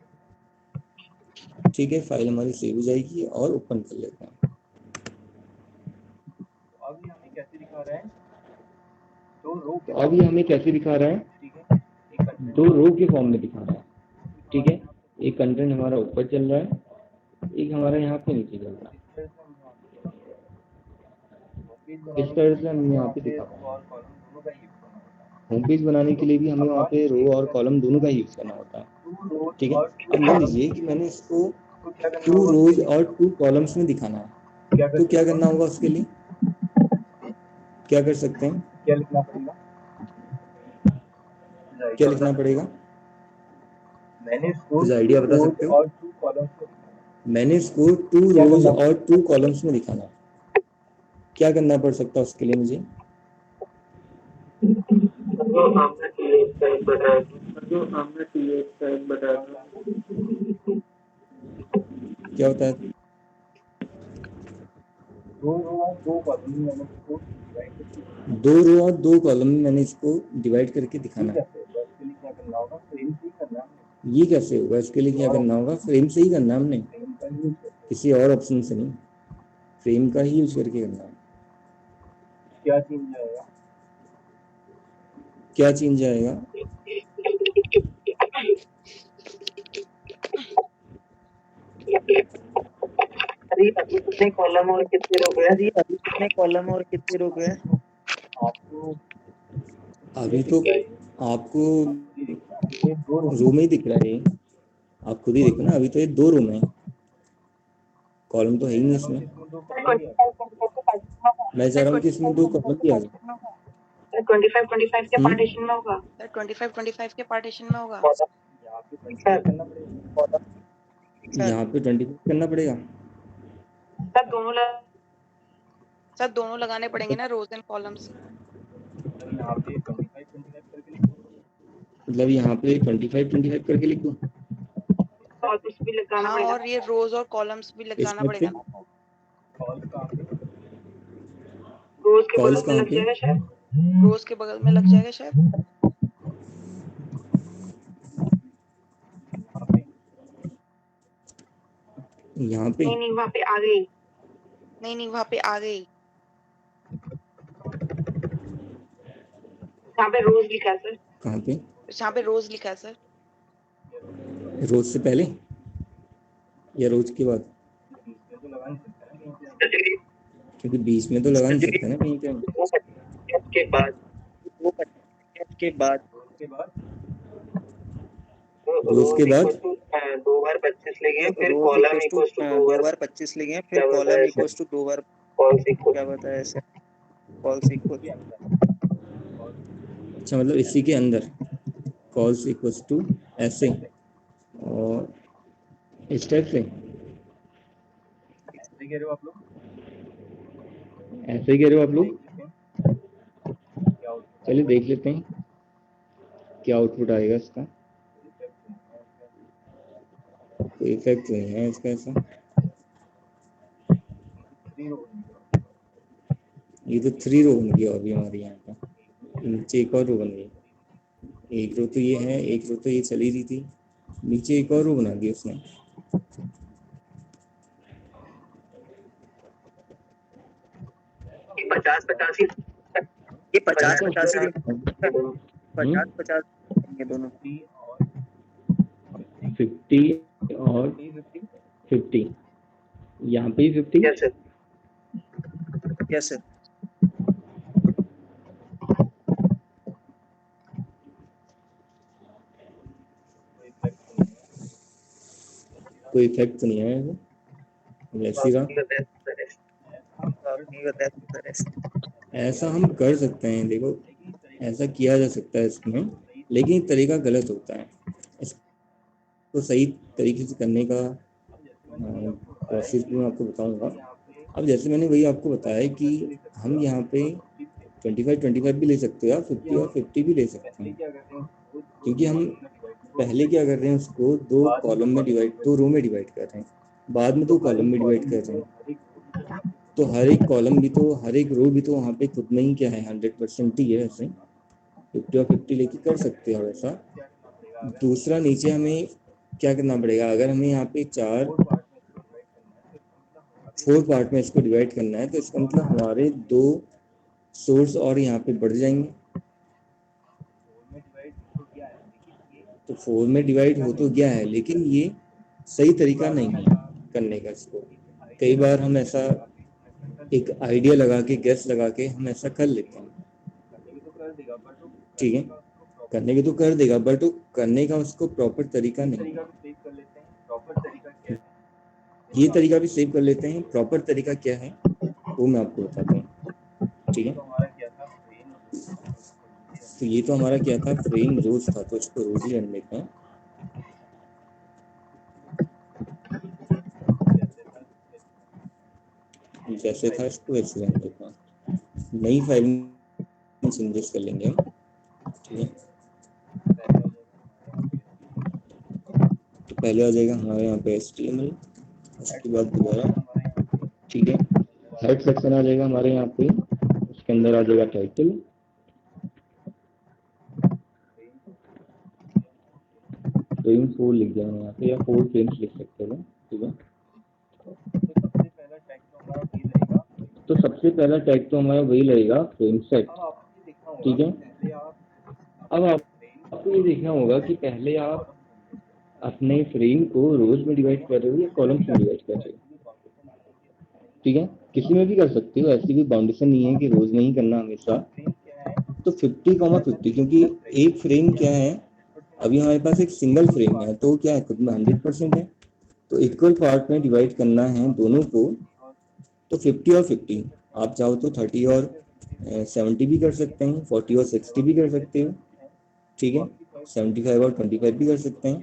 ठीक है। फाइल हमारी सेव हो जाएगी और ओपन कर लेते हैं। अभी हमें कैसे दिखा रहा है, तो रो तो अब ये हमें कैसे दिखा रहा है, ठीक है, 2 रो के फॉर्म में दिखा रहा है, ठीक है। एक कंटेंट हमारा ऊपर चल रहा है, एक हमारा यहाँ पे नीचे चल रहा है। इस तरह से हम यहाँ पे दिखा पाएंगे। और कॉलम दोनों का यूज करना होता है। होम पेज बनाने के लिए भी हमें वहाँ पे रो और कॉलम दोनों का यूज करना होता है, ठीक है। अब मान लीजिए कि मैंने इसको 2 रोज और 2 कॉलम्स में दिखाना है, तो क्या करना होगा उसके लिए, क्या कर सकते हैं, क्या लिखना पड़ेगा, क्या लिखना पड़ेगा, मैंने इसको कुछ आइडिया बता सकते हो। और 2 कॉलम्स में मैंने इसको 2 रोज और 2 कॉलम्स में दिखाना है, क्या करना पड़ सकता है उसके लिए मुझे, क्या होता है, 2 रो और 2 कॉलम में मैंने इसको डिवाइड करके 2 रो और 2 कॉलम में मैंने इसको डिवाइड करके दिखाना है। इसके लिए क्या करना होगा, फ्रेम से ही करना है, ये कैसे होगा, इसके लिए क्या करना होगा, फ्रेम से ही करना है हमने, फ्रेम का यूज करके। किसी और ऑप्शन से नहीं, फ्रेम का ही यूज करके करना है। क्या चेंज आएगा, क्या चेंज आएगा, अभी कितने कॉलम और कितने रो गए, अभी कितने कॉलम और कितने रो गए, आपको अभी तो आपको ये 2 रो रो में ही दिख रहा है, आप खुद ही देखो ना, अभी तो ये 2 रो में है, कॉलम तो है ही नहीं इसमें। मैं चाह रहा हूँ कि इसमें 2 कॉलम भी आ जाए। 25 के पार्टीशन में होगा, 25 के पार्टीशन में होगा। यहाँ पे 25 करना पड़ेगा, यहाँ पे 25 करना पड़ेगा। सर दोनों लगाने पड़ेंगे ना, रोज एंड कॉलम्स। यहाँ पे 25 करके लिखो, मतलब यहाँ पे 25 करके लिख दूँ, कॉलम्स भी लगाना पड़ेगा, और ये रोज और कॉलम्स भी लगाना इसमें पड़ेगा पे ना। कॉल कहाँ पे, रोज के कॉल्स बगल में कहाँ लग पे, जाएगा शायद, रोज के बगल में लग जाएगा शायद। यहाँ पे नहीं वहाँ पे आ गई, नहीं वहाँ पे आ गई, यहाँ पे रोज लिखा है सर, कहाँ पे, यहाँ पे रोज लिखा है सर। रोज से पहले या रोज के बाद, तो लगा नहीं सकता ना कहीं पे, क्योंकि बीच में तो लगा नहीं सकते ना कहीं पे हम। के बाद वो के बाद रोज के बाद 2 बार 25 लेंगे, फिर रोज कॉलम इक्वल्स टू 2 बार 25 लेंगे, फिर कॉलम इक्वल्स टू 2 बार क्या बताया ऐसे फॉल्स इक्वल। अच्छा, मतलब इसी के अंदर कॉल्स इक्वल्स टू ऐसे और इस टाइप से कह रहे हो आप लोग, ऐसे ही कह रहे हो आप लोग। चलिए देख लेते हैं क्या आउटपुट आएगा इसका। कोई इफेक्ट नहीं है इसका ऐसा। ये तो 3 रो बन गया अभी हमारे यहाँ का। नीचे एक और रो बन गई। एक रो तो ये है, एक रो तो ये चली रही थी, नीचे एक और रो बना दी उसने। ये 50-50 ये दोनों 50 और 50 यहाँ पे ही 50। Yes sir. कोई इफेक्ट तो नहीं है वैसी रहा। ऐसा हम कर सकते हैं, देखो ऐसा किया जा सकता है इसमें, लेकिन तरीका गलत होता है। इसको सही तरीके से करने का प्रोसेस भी मैं आपको बताऊंगा। अब जैसे मैंने वही आपको बताया कि हम यहाँ पे 25 भी ले सकते हो, 50 और 50 भी ले सकते हैं, क्योंकि हम पहले क्या कर रहे हैं उसको 2 कॉलम में डिवाइड, 2 रो में डिवाइड कर रहे हैं, बाद में 2 कॉलम में डिवाइड कर रहे हैं। तो हर एक कॉलम भी तो, हर एक रो भी तो वहाँ पे खुद में ही क्या है 100% ही है। ऐसे 50 और 50 लेके कर सकते हो ऐसा। दूसरा नीचे हमें क्या करना पड़ेगा, अगर हमें यहाँ पे 4 पार्ट में इसको डिवाइड करना है तो इसका मतलब हमारे 2 सोर्स और यहाँ पे बढ़ जाएंगे। तो 4 में डिवाइड हो तो गया है, लेकिन ये सही तरीका नहीं है करने का इसको। कई बार हम ऐसा एक आइडिया लगा के, गेस लगा के हम ऐसा कर लेते हैं, ठीक है, करने के तो कर देगा, बट वो करने का उसको प्रॉपर तरीका नहीं है। ये तरीका भी सेव कर लेते हैं। प्रॉपर तरीका क्या है वो मैं आपको बताता हूँ, ठीक है। तो ये तो हमारा क्या था, फ्रेम रोज था, तो इसको रोज ही रहने देते हैं। जैसे था इसको वैसे रहने देते हैं। नई फाइल में चेंजेस कर लेंगे हम, ठीक है। तो पहले आ जाएगा हमारे यहाँ पे HTML, उसके बाद दोबारा, ठीक है, हेड सेक्शन आ जाएगा हमारे यहाँ पे, उसके अंदर आ जाएगा टाइटल, फ्रेम 4 लिख दिया यहाँ पे, या 4 फ्रेम्स लिख सकते हो, ठीक है। तो सबसे पहला टैग तो हमारा वही रहेगा फ्रेम सेट, ठीक है। अब आपको ये देखना होगा कि पहले आप अपने फ्रेम को रोज में डिवाइड कर रहे हो या कॉलम्स में डिवाइड कर रहे हो, ठीक है। किसी में भी कर सकते हो, ऐसी कोई बाउंडेशन नहीं है कि रोज में ही करना हमेशा। तो 50,50, क्योंकि एक फ्रेम क्या है, अभी हमारे पास एक सिंगल फ्रेम है, तो क्या है खुद में 100% है, तो इक्वल पार्ट में डिवाइड करना है दोनों को। तो 50 और 50, आप चाहो तो 30 और 70 भी कर सकते हैं, 40 और 60 भी कर सकते हो, ठीक है। 75 और 25 भी कर सकते हैं,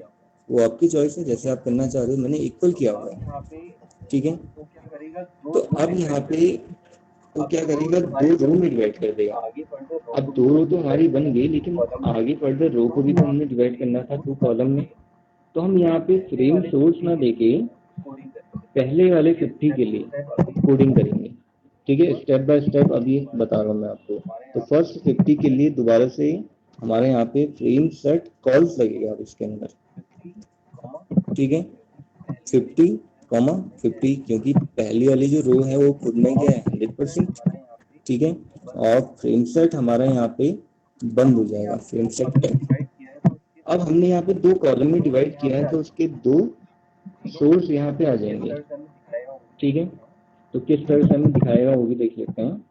वो आपकी चॉइस है, जैसे आप करना चाह रहे हो। मैंने इक्वल किया हुआ है, ठीक है। तो अब यहाँ पे तो क्या करेगा, 2 रो में डिवाइड कर देगा। अब 2 रो तो हमारी बन गई, लेकिन आगे फर्दर रो को भी तो हमने डिवाइड करना था 2 कॉलम में। तो हम यहाँ पे फ्रेम सोर्स ना देके पहले वाले 50 के लिए कोडिंग करेंगे, ठीक है। स्टेप बाय स्टेप अभी बता रहा हूँ मैं आपको। तो फर्स्ट 50 के लिए दोबारा से हमारे यहाँ पे फ्रेम सेट कॉल्स लगेगा अब इसके अंदर, ठीक है। 50,50, क्योंकि पहली वाली जो रो है वो खुद में क्या है 100%, ठीक है। और फ्रेम सेट हमारा यहाँ पे बंद हो जाएगा, फ्रेम सेट टैग। अब हमने यहाँ पे 2 कॉलम में डिवाइड किया है, तो उसके 2 सोर्स यहाँ पे आ जाएंगे, ठीक है। तो किस तरह से हमें दिखाएगा वो भी देख लेते हैं।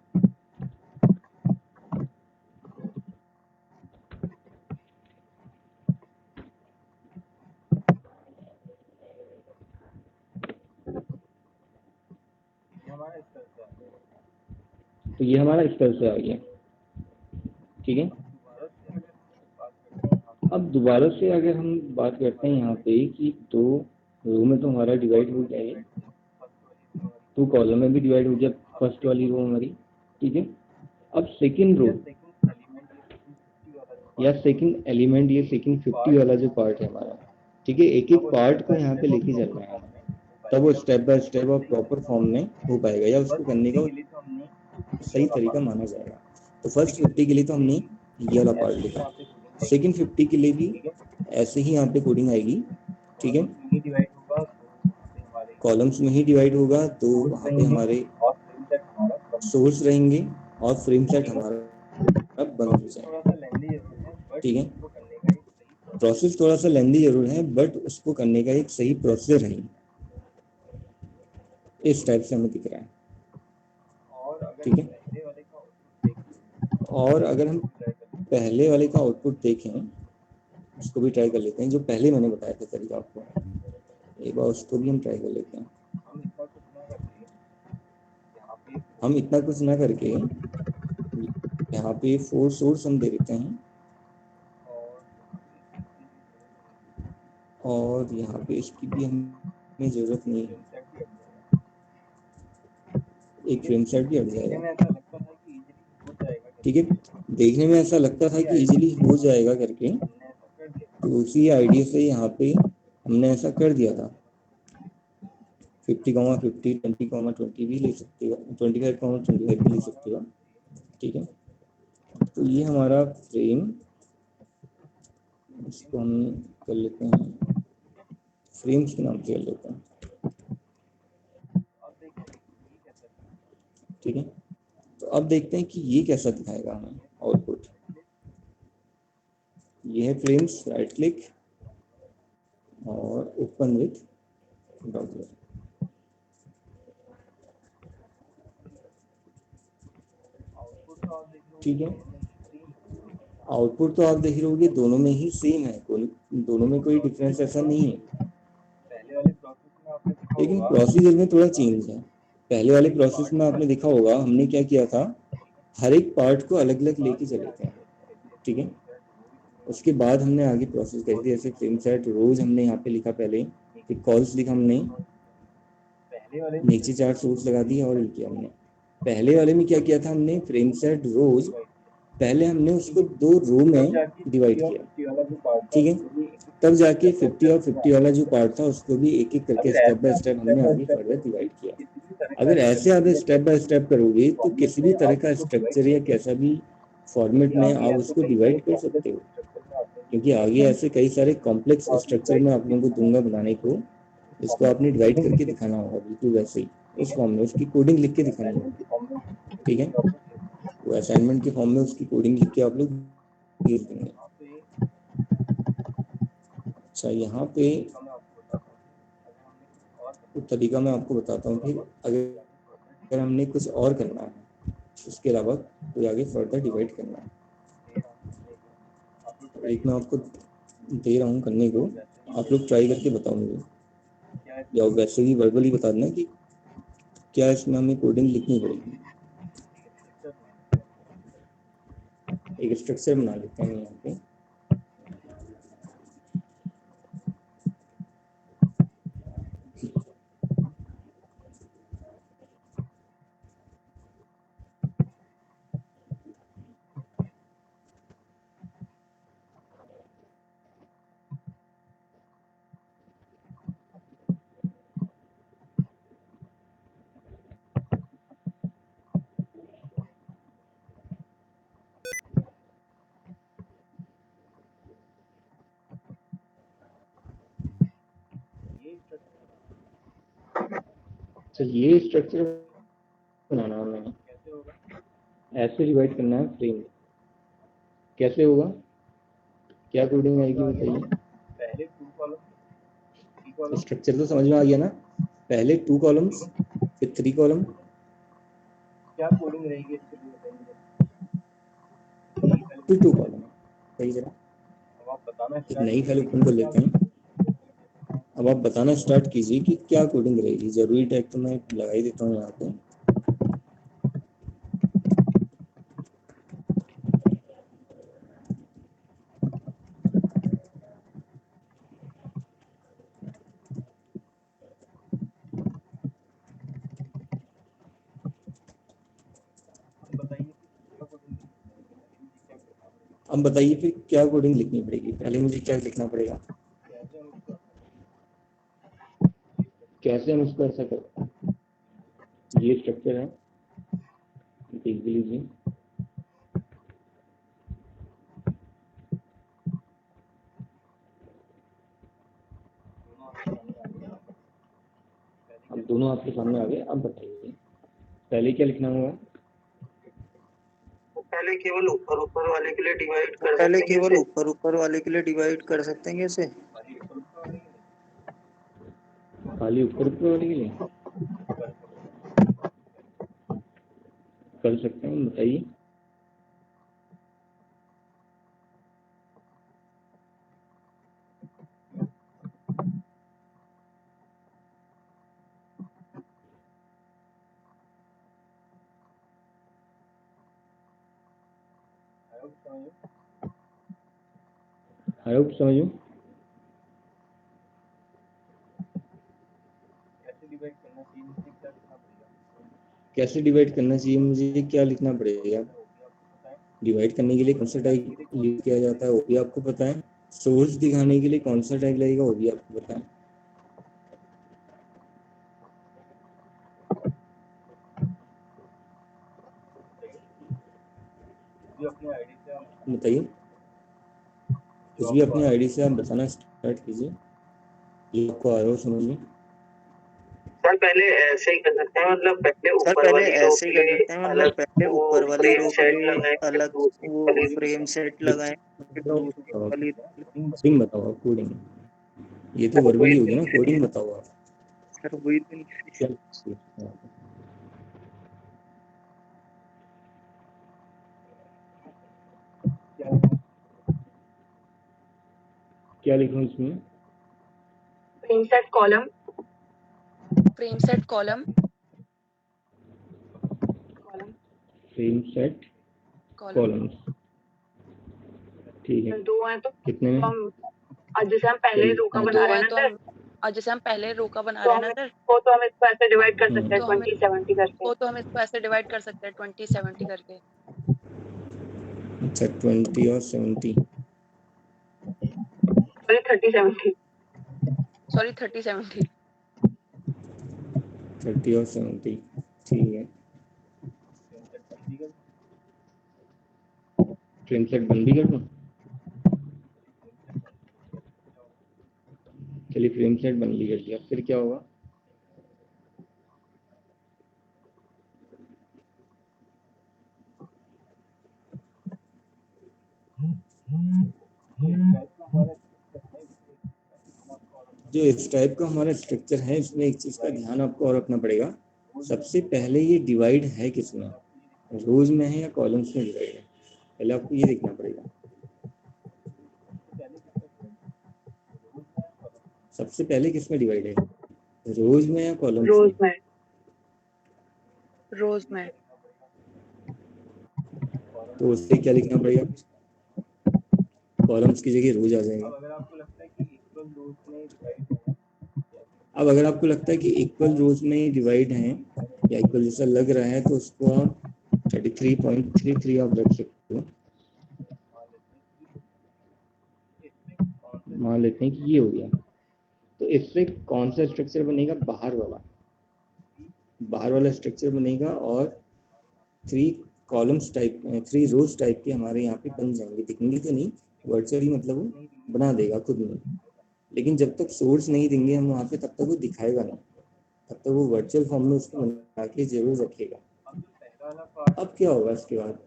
तो ये हमारा इस तरह से आ गया, ठीक है। अब दोबारा से अगर हम बात करते हैं यहाँ पे कि दो रो में तो हमारा डिवाइड हो गया है, तो कॉलम में भी डिवाइड हो गया फर्स्ट वाली रो हमारी, ठीक है। अब सेकंड रो या सेकंड एलिमेंट, ये सेकंड 50 वाला जो पार्ट है हमारा, ठीक है, एक एक पार्ट को यहाँ पे लेके चलना है, तब वो स्टेप बाय स्टेप और प्रॉपर फॉर्म में हो पाएगा, या उसको करने का सही तरीका माना जाएगा। तो फर्स्ट 50 के लिए तो हमने ये वाला पार्ट लिखा, सेकंड 50 के लिए भी ऐसे ही यहाँ पे कोडिंग आएगी, ठीक है। कॉलम्स में ही डिवाइड होगा, तो वहाँ पे हमारे सोर्स रहेंगे और फ्रेम सेट हमारा बंद हो जाएगा, ठीक है। प्रोसेस थोड़ा सा लेंदी जरूर है, बट उसको करने का एक सही प्रोसेस है, इस टाइप से हमें दिख रहा है, ठीक है। और अगर हम पहले वाले का आउटपुट देखें, उसको भी ट्राई कर लेते हैं, जो पहले मैंने बताया था तरीका आपको, एक बार उसको भी हम ट्राई कर लेते हैं। हम इतना कुछ ना करके यहाँ पे 4 सोर्स हम दे देते हैं, और यहाँ पे इसकी भी हमें जरूरत नहीं है, एक फ्रेम सेट भी हट जाएगा, ठीक है। देखने में ऐसा लगता था कि इजीली हो जाएगा करके, तो उसी आइडिया से यहाँ पे हमने ऐसा कर दिया था। 50,50, 20,20 भी ले सकते हो, 25,25 भी ले सकते हो, ठीक है। तो ये हमारा फ्रेम, इसको हम कर लेते हैं फ्रेम्स के नाम से कर लेते हैं, ठीक है। तो अब देखते हैं कि ये कैसा दिखाएगा हमें आउटपुट। ये है फ्रेम्स, राइट क्लिक और ओपन विथ ब्राउज़र, ठीक है। आउटपुट तो आप देख रहे होगे दोनों में ही सेम है, दोनों में कोई डिफरेंस ऐसा नहीं है, लेकिन प्रोसीजर में थोड़ा चेंज है। पहले वाले प्रोसेस में आपने देखा होगा हमने क्या किया था, हर एक पार्ट को अलग अलग लेके चले थे, ठीक है। उसके बाद हमने आगे प्रोसेस करी थी, जैसे फ्रेम सेट रोज हमने यहाँ पे लिखा, पहले फिर कॉल्स लिखा हमने, नीचे 4 सोर्स लगा दिए और किया हमने। पहले वाले में क्या किया था हमने, फ्रेम सेट रोज पहले हमने उसको 2 रो में डिवाइड किया, ठीक है। तब जाके 50 और 50 वाला जो पार्ट था उसको भी एक एक करके स्टेप बाय स्टेप हमने आगे फर्दर डिवाइड किया। अगर ऐसे आप स्टेप बाय स्टेप करोगे तो किसी भी तरह का स्ट्रक्चर या कैसा भी फॉर्मेट में आप उसको डिवाइड कर सकते हो, क्योंकि आगे ऐसे कई सारे कॉम्प्लेक्स स्ट्रक्चर में आप लोगों को दूंगा बनाने को, इसको आपने डिवाइड करके दिखाना होगा बिल्कुल वैसे ही, उस फॉर्म में उसकी कोडिंग लिख के दिखानी होगी, ठीक है। वो असाइनमेंट के फॉर्म में उसकी कोडिंग लिख के आप लोग भेज देंगे। अच्छा, यहाँ पे तो तरीका मैं आपको बताता हूँ, फिर अगर हमने कुछ और करना है उसके अलावा कोई आगे फर्दर डिवाइड करना है, एक मैं आपको दे रहा हूँ करने को, आप लोग ट्राई करके बताओ मुझे, या वैसे भी वर्बली बता देना कि क्या इसमें हमें कोडिंग लिखनी पड़ेगी। एक स्ट्रक्चर बना लेते हैं यहाँ पे, तो ये स्ट्रक्चर बनाना हमें, ऐसे डिवाइड करना है फ्रेम, कैसे होगा, क्या कोडिंग आएगी बताइए। स्ट्रक्चर तो समझ में आ गया ना, पहले 2 कॉलम्स फिर 3 कॉलम, क्या कोडिंग रहेगी एक्चुअली बताइए। फिर 2 कॉलम। सही जरा अब आप बताना एक नई फाइल ओपन कर लेते हैं। अब आप बताना स्टार्ट कीजिए कि क्या कोडिंग रहेगी। जरूरी टैग तो मैं लगा ही देता हूँ यहाँ पे। अब बताइए फिर क्या कोडिंग लिखनी पड़ेगी। पहले मुझे क्या लिखना पड़ेगा, कैसे हम इसको ऐसा करें। ये स्ट्रक्चर है, देख लीजिए। अब दोनों आपके सामने आ गए। अब बताइए पहले क्या लिखना होगा। पहले केवल ऊपर वाले के लिए डिवाइड कर पहले केवल ऊपर वाले के लिए डिवाइड कर सकते हैं कैसे। खाली ऊपर वाले के लिए कर सकते हैं, बताइए। आई होप समझो। कैसे डिवाइड करना चाहिए, मुझे क्या लिखना पड़ेगा। डिवाइड करने के लिए कौन सा टाइप यूज किया जाता है वो भी आपको पता है। सोर्स दिखाने के लिए कौन सा टाइप लगेगा वो भी आपको पता है। बताइए, कुछ भी अपनी आईडी से आप बताना स्टार्ट कीजिए। ये आपको आ रहा हो समझ में। सर पहले ऐसे ही कर सकते हैं, मतलब पहले ऊपर वाली रो के लिए मतलब पहले ऊपर वाली रो के लिए अलग वो फ्रेम सेट लगाएं। कोडिंग बताओ आप, कोडिंग। ये तो वर्बली हो गया ना, कोडिंग बताओ आप। सर वही तो नहीं। क्या लिखूं इसमें। Frame set column, frame set column, frame set columns, ठीक है। दो हैं तो कितने में, आज जैसे हम पहले रो का बना रहे हैं ना सर, आज जैसे हम पहले रो का बना रहे हैं ना सर, तो हम इसको ऐसे डिवाइड कर सकते हैं 20-70 करके। तो हम इसको ऐसे डिवाइड कर सकते हैं 20-70 करके। अच्छा 20 और 70, सॉरी 30-70, सॉरी 30-70, 30 और 70, ठीक है। फ्रेम सेट बंद भी कर दूं। चलिए फ्रेम सेट बंद भी कर दिया, फिर क्या होगा। जो इस टाइप का हमारा स्ट्रक्चर है, इसमें एक चीज का ध्यान आपको और रखना पड़ेगा। सबसे पहले ये डिवाइड है किसमें, रोज में है या कॉलम्स में डिवाइड है, पहले आपको ये देखना पड़ेगा। सबसे पहले किसमें डिवाइड है, रोज में या कॉलम्स में। रोज में, रोज में। तो उससे क्या लिखना पड़ेगा, कॉलम्स की जगह रोज आ जाएगा। अब अगर आपको लगता है कि इक्वल रोज में डिवाइड है या इक्वल जैसा लग रहा है, तो उसको आप 33.33 आप रख सकते हो। मान लेते हैं कि ये हो गया। तो इससे कौन सा स्ट्रक्चर बनेगा, बाहर वाला स्ट्रक्चर बनेगा, और 3 कॉलम्स टाइप, 3 रोज टाइप के हमारे यहाँ पे बन जाएंगे। दिखेंगे तो नहीं, वर्चुअली मतलब वो बना देगा खुद में। लेकिन जब तक सोर्स नहीं देंगे हम वहाँ पे, तब तक वो दिखाएगा नहीं, तब तक वो वर्चुअल फॉर्म में उसको बना के जरूर रखेगा। अब क्या होगा इसके बाद,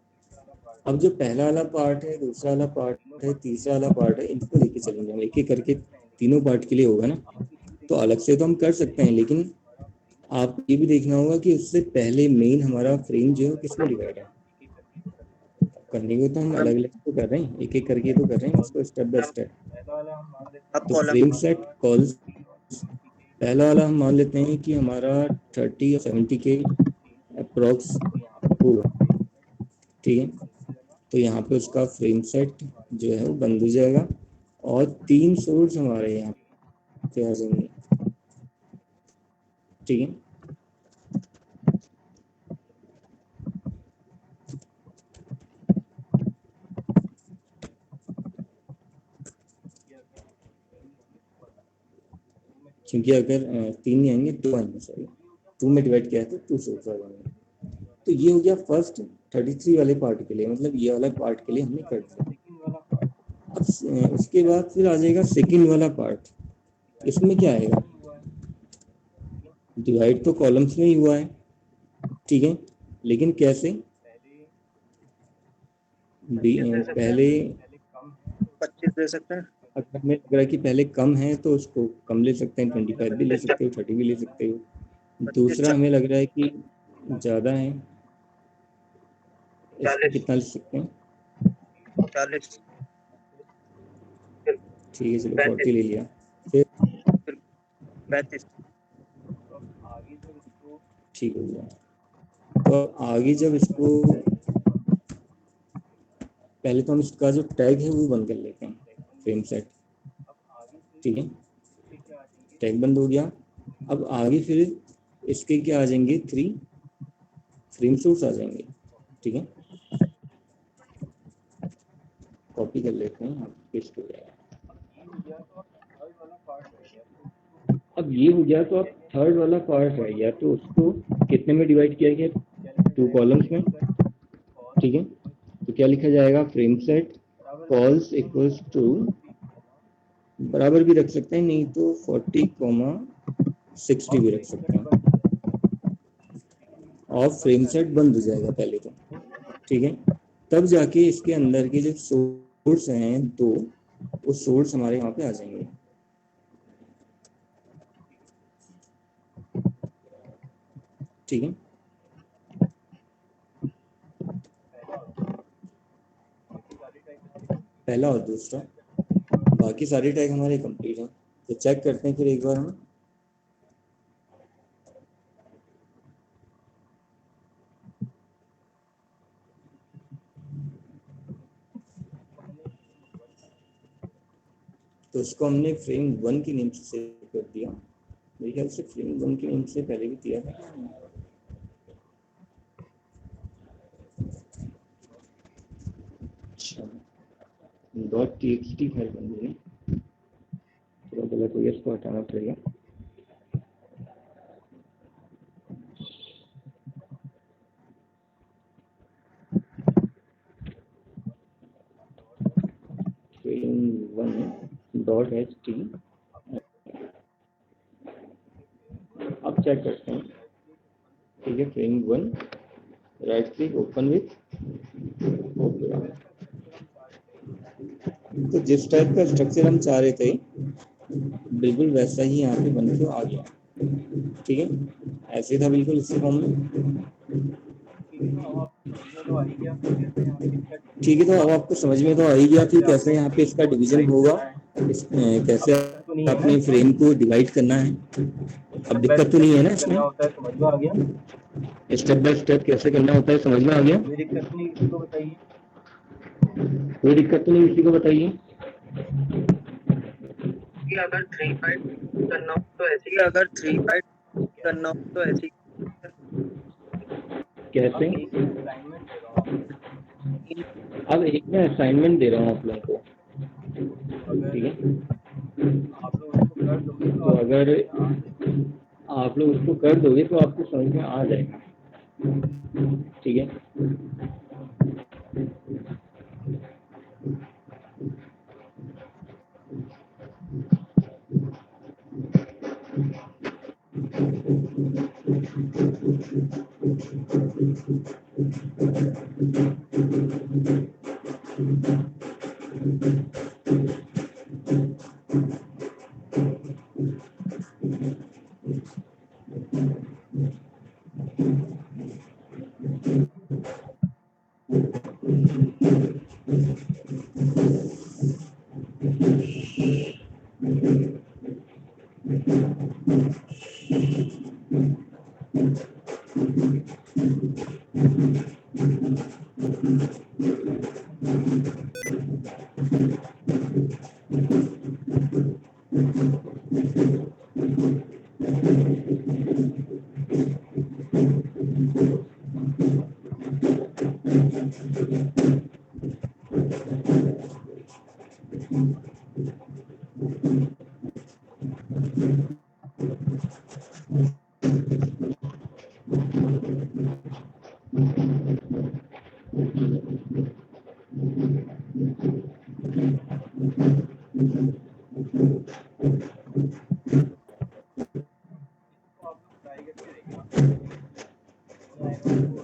अब जो पहला वाला पार्ट है, दूसरा वाला पार्ट है, तीसरा वाला पार्ट है, इनको लेके चलेंगे हम एक एक करके। तीनों पार्ट के लिए होगा ना, तो अलग से तो हम कर सकते हैं, लेकिन आप ये भी देखना होगा कि उससे पहले मेन हमारा फ्रेम जो है किसमें डिवाइड है। करने को तो हम अलग अलग तो कर रहे हैं, एक एक करके तो कर रहे हैं इसको स्टेप बाय स्टेप। तो फ्रेम सेट कॉल्स पहला वाला हम मान लेते हैं कि हमारा 30 या 70 के अप्रॉक्स होगा, ठीक है। तो यहाँ पे उसका फ्रेम सेट जो है वो बंद हो जाएगा और 3 सोर्स हमारे यहाँ पे आ जाएंगे, ठीक है। क्योंकि अगर 3 नहीं आएंगे 2 आएंगे, सॉरी 2 में डिवाइड किया है तो 2 सोर्स आ जाएंगे। तो ये हो गया फर्स्ट 33 वाले पार्ट के लिए, मतलब ये वाला पार्ट के लिए हमने कर दिया। अब उसके बाद फिर आ जाएगा सेकंड वाला पार्ट। इसमें क्या आएगा, डिवाइड तो कॉलम्स में ही हुआ है, ठीक है, लेकिन कैसे, पहले 25 दे सकते हैं। अगर हमें लग रहा है कि पहले कम है तो उसको कम ले सकते हैं, 25 भी ले सकते हो, 30 भी ले सकते हो। दूसरा हमें लग रहा है कि ज़्यादा है, इसको कितना ले सकते हैं, 40, ठीक है, चलो 40 ले लिया। फिर 35, ठीक हो गया। तो आगे जब इसको पहले तो हम इसका जो टैग है वो बंद कर लेते हैं, फ्रेम सेट, ठीक है, टैग बंद हो गया। अब आगे फिर इसके क्या आ जाएंगे, 3 फ्रेम सोर्स आ जाएंगे, ठीक है। कॉपी कर लेते हैं, आप पेस्ट हो जाएगा। अब ये हो गया, तो अब थर्ड वाला पार्ट है, या तो उसको कितने में डिवाइड किया गया, 2 कॉलम्स में, ठीक है। तो क्या लिखा जाएगा, frame set cols equals to, बराबर भी रख सकते हैं, नहीं तो 40,60 भी रख सकते हैं, और फ्रेम सेट बंद हो जाएगा पहले तो, ठीक है। तब जाके इसके अंदर के जो सोर्स हैं 2, वो सोर्स हमारे यहाँ पे आ जाएंगे, ठीक है। पहला और दूसरा, बाकी सारे टैग हमारे कंप्लीट हैं। तो चेक करते हैं फिर एक बार हम। तो इसको हमने फ्रेम 1 की नेम से सेव कर दिया, मेरे ख्याल से फ्रेम 1 की नेम से पहले भी दिया था। अच्छा, .txt फाइल बन गई, थोड़ा गलत हो गया, इसको हटाना पड़ेगा। frame1.ht, अब चेक करते हैं, ठीक है। Frame 1, right click, open with, तो जिस टाइप का स्ट्रक्चर हम चाह रहे थे बिल्कुल वैसा ही यहाँ पे बन के आ गया, ठीक है। ऐसे था बिल्कुल इसी फॉर्म में, ठीक है। तो अब आपको समझ में तो आ ही गया कि कैसे यहाँ पे इसका डिवीजन होगा, कैसे अपने फ्रेम को डिवाइड करना है। अब दिक्कत तो नहीं है ना इसमें, समझ में आ गया, स्टेप बाय स्टेप कैसे करना होता है समझ में आ गया, कोई दिक्कत नहीं, किसी को बताइए, कोई दिक्कत तो नहीं, किसी को बताइए। अगर 3 बाइट करना हो तो ऐसे ही, अगर 3 बाइट करना हो तो ऐसे ही, कैसे, अब एक मैं असाइनमेंट दे रहा हूँ आप लोगों को, ठीक है। तो अगर आप लोग उसको कर दोगे तो आपको समझ में आ जाएगा, ठीक है।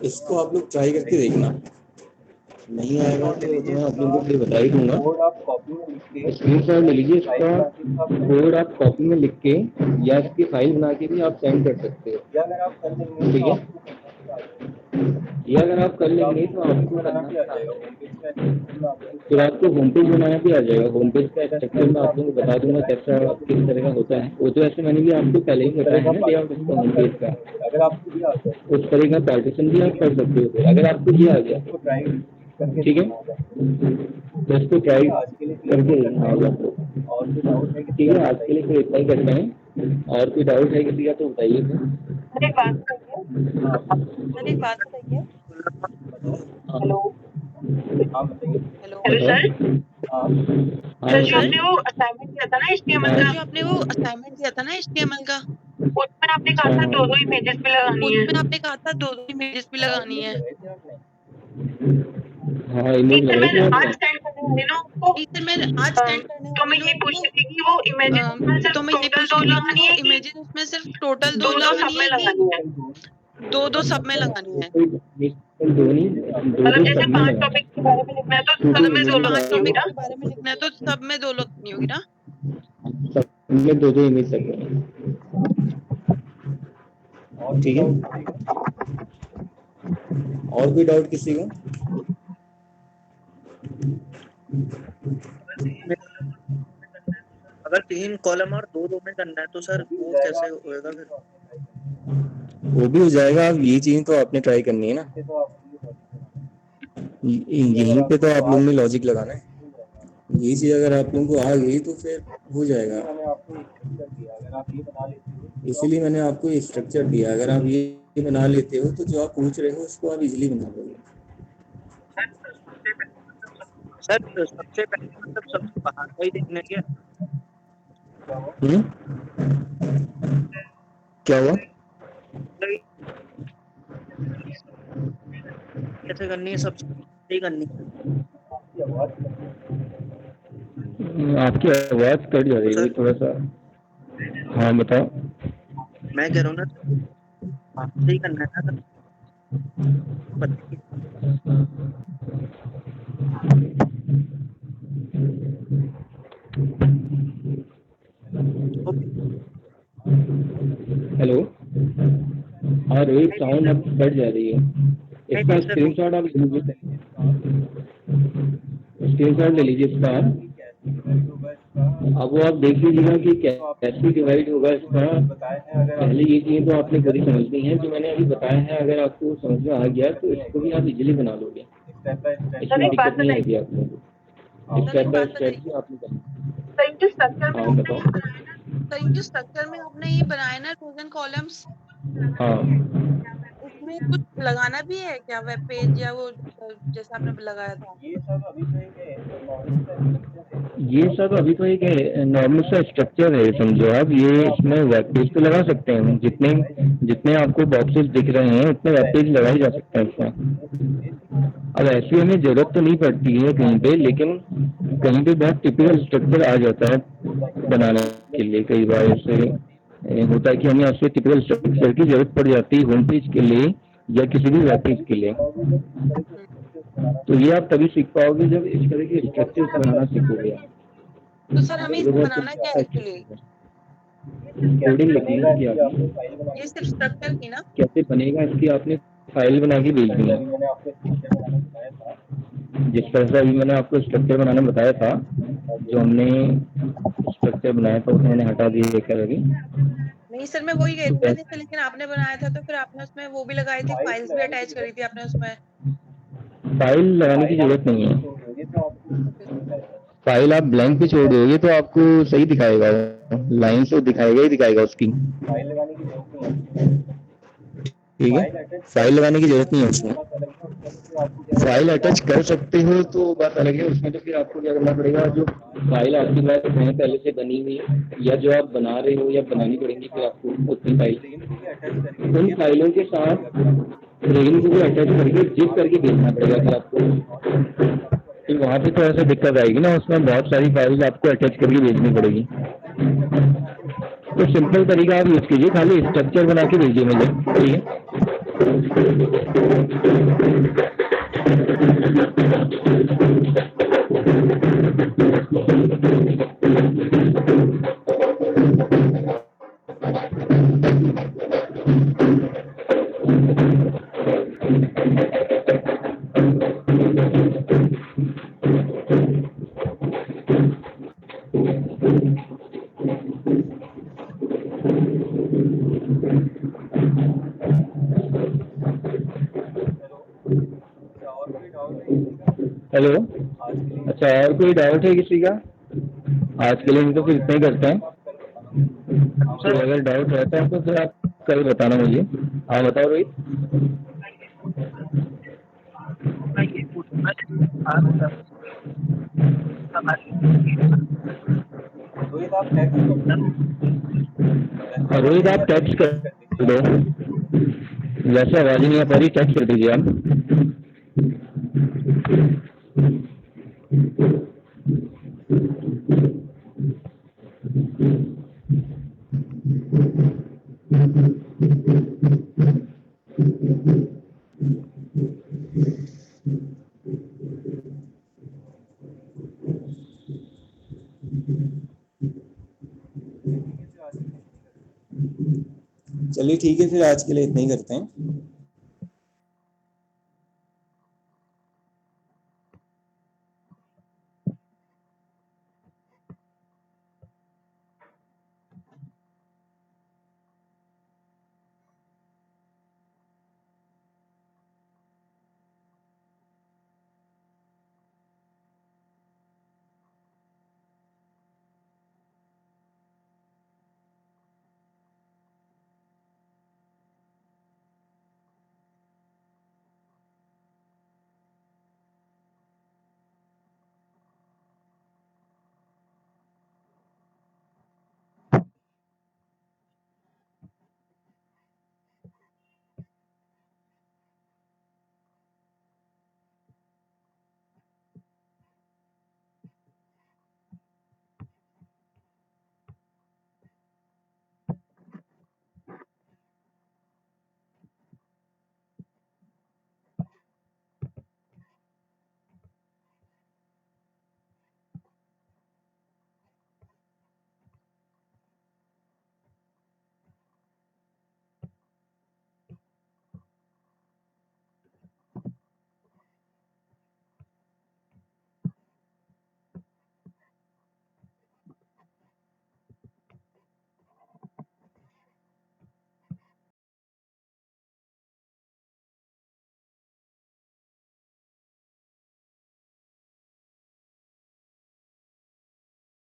इसको आप लोग ट्राई करके देखना, नहीं आएगा तो मैं आप लोगों को बता ही दूंगा। कोड आप कॉपी में लिख के स्क्रीनशॉट ले लीजिए, इसका कोड आप कॉपी में लिख के या इसकी फाइल बना के भी आप सेंड कर सकते हो, या अगर आप कर लेंगे ठीक है। या अगर आप कर लेंगे तो आपको बनाना करना भी आ जाएगा, होम पेज का स्ट्रक्चर आपको फिर आपको होम पेज बनाना भी आ जाएगा। होम पेज का स्ट्रक्चर मैं आप लोगों को बता दूंगा कैसा किस तरह का होता है। वो तो ऐसे मैंने भी आपको पहले ही बताया है ना लेआउट उसका होम पेज का। अगर आपको ये आ जाए उस तरह का पार्टीशन भी आप कर सकते हो अगर आपको ये आ गया, तो ट्राई करके ठीक है। तो इसको ट्राई करके देखना होगा आप लोग, और कोई डाउट है ठीक है। आज के लिए फिर इतना ही करते हैं, और कोई डाउट है किसी का तो बताइए। सर एक बात बताइए। हेलो हाँ बताइए। हेलो सर हाँ सर, जो आपने वो असाइनमेंट दिया था ना HTML का, हाँ। जो आपने वो असाइनमेंट दिया था ना HTML का, उसमें आपने कहा था दो इमेजेस भी लगानी है। उसमें आपने कहा था दो इमेजेस भी लगानी है। हाँ इमेज सर लगाई मैं थी आज आपने। सेंड करने वाली ना उसको। सर मैं आज सेंड करने तो वाली मैं हूँ ये पूछ उसको। रही थी कि वो इमेजेस तो मैं ये पूछ रही थी कि वो इमेजेस उसमें सिर्फ टोटल दो लगानी है कि दो सब में लगानी है। दो नहीं, दो मतलब दो जैसे सब में 5 लगाना। टॉपिक के बारे में लिखना है तो दो सब में दो images लगानी आती होगी हैं। ना। के बारे में लिखना है तो सब में दो लगानी होगी ना। सब में दो दो इमेज लगेंगे, ठीक है। और कोई डाउट किसी को? अगर 3 कॉलम और 2 में करना है तो सर वो कैसे होएगा फिर? वो भी हो जाएगा। अब ये चीज तो आपने ट्राई करनी है ना, यहीं पे तो आप लोगों ने लॉजिक लगाना है। ये चीज अगर आप लोगों को आ गई तो फिर हो जाएगा। इसीलिए मैंने आपको ये स्ट्रक्चर दिया। अगर आप ये बना लेते हो तो जो आप पूछ रहे हो उसको आप इजीली बना लोगे। सर सबसे पहले मतलब सबसे बाहर का ही देखना है क्या? क्या हुआ? कैसे करनी है? सबसे सही करनी है। आपकी आवाज कट जा रही है थोड़ा सा। हाँ बताओ। मैं कह रहा हूँ ना सही करना है ना। हेलो, हाँ रोहित, साउंड अब कट जा रही है। इसका स्क्रीनशॉट आप ले लीजिए, स्क्रीनशॉट ले लीजिए इसका। अब वो आप देख लीजिएगा कि कैसे डिवाइड होगा इसका। पहले ये चीज़ तो आपने पूरी समझनी है जो मैंने अभी बताया है। अगर आपको समझ में आ गया तो इसको भी आप इजीली बना लोगे, इसमें दिक्कत नहीं आएगी आप लोगों को। स्टेप बाय स्टेप भी आपने करना। हाँ बताओ। तो स्ट्रक्चर में आपने ये बनाया ना रोज एंड कॉलम्स, हाँ उसमें कुछ लगाना भी है क्या? वेब पेज या वो जैसा आपने लगाया था? ये सब अभी तो एक नॉर्मल सा स्ट्रक्चर है समझो आप। ये इसमें वेब पेज तो लगा सकते हैं, जितने जितने आपको बॉक्सेस दिख रहे हैं उतने वेब पेज लगाए जा सकते हैं इसमें। अब ऐसी हमें जरूरत तो नहीं पड़ती है कहीं पे, लेकिन कहीं पे बहुत टिपिकल स्ट्रक्चर आ जाता है बनाने के लिए। कई बार ऐसे होता है कि हमें ऐसे टिपिकल स्ट्रक्चर की जरूरत पड़ जाती है होम पेज के लिए या किसी भी वेब पेज के लिए। तो ये आप तभी सीख पाओगे जब इस तरह के स्ट्रक्चर बनाना सीखोगे। तो सर हमें इसको बनाना क्या है एक्चुअली? कोडिंग लिखनी है इसकी आपने, ये सिर्फ स्ट्रक्चर की ना? कैसे बनेगा इसकी आपने फाइल बना के भेजनी है। जिस तरह से अभी मैंने आपको स्ट्रक्चर बनाना बताया था, जो हमने स्ट्रक्चर बनाया था उसने हटा दिया कर अभी। नहीं नहीं सर, मैं वही कह रही हूँ जैसे, लेकिन आपने बनाया था तो फिर आपने उसमें वो भी लगाई थी, फाइल्स भी अटैच करी थी आपने उसमें। फाइल लगाने की जरूरत नहीं है, फाइल आप ब्लैंक पे छोड़ दोगे तो आपको सही दिखाएगा, लाइन से दिखाएगा ही दिखाएगा उसकी। फाइल लगाने की जरूरत नहीं है, ठीक है, फाइल लगाने की जरूरत नहीं है उसमें। फाइल अटैच कर सकते हो तो बात अलग है, उसमें तो फिर आपको क्या करना पड़ेगा, जो फाइल आपके पास है पहले से बनी हुई या जो आप बना रहे हो या बनानी पड़ेगी फिर आपको उतनी फाइल, उन फाइलों के साथ ट्रेन को भी अटैच करके जिप करके भेजना पड़ेगा फिर आपको। फिर वहाँ पे थोड़ा सा दिक्कत आएगी ना, उसमें बहुत सारी फाइल्स आपको अटैच करके भेजनी पड़ेगी। तो सिंपल तरीका आप यूज कीजिए, खाली स्ट्रक्चर बना के भेजिए मुझे, ठीक है। हेलो, अच्छा और कोई डाउट है किसी का? आज के लिए तो फिर इतना ही करते हैं, तो अगर डाउट रहता है तो फिर आप कल बताना मुझे। हाँ बताओ रोहित। रोहित आप टेक्स्ट कर दो, वैसे आवाज ही नहीं आ पा रही, टेक्स्ट कर दीजिए आप। चलिए ठीक है, फिर आज के लिए इतना ही करते हैं।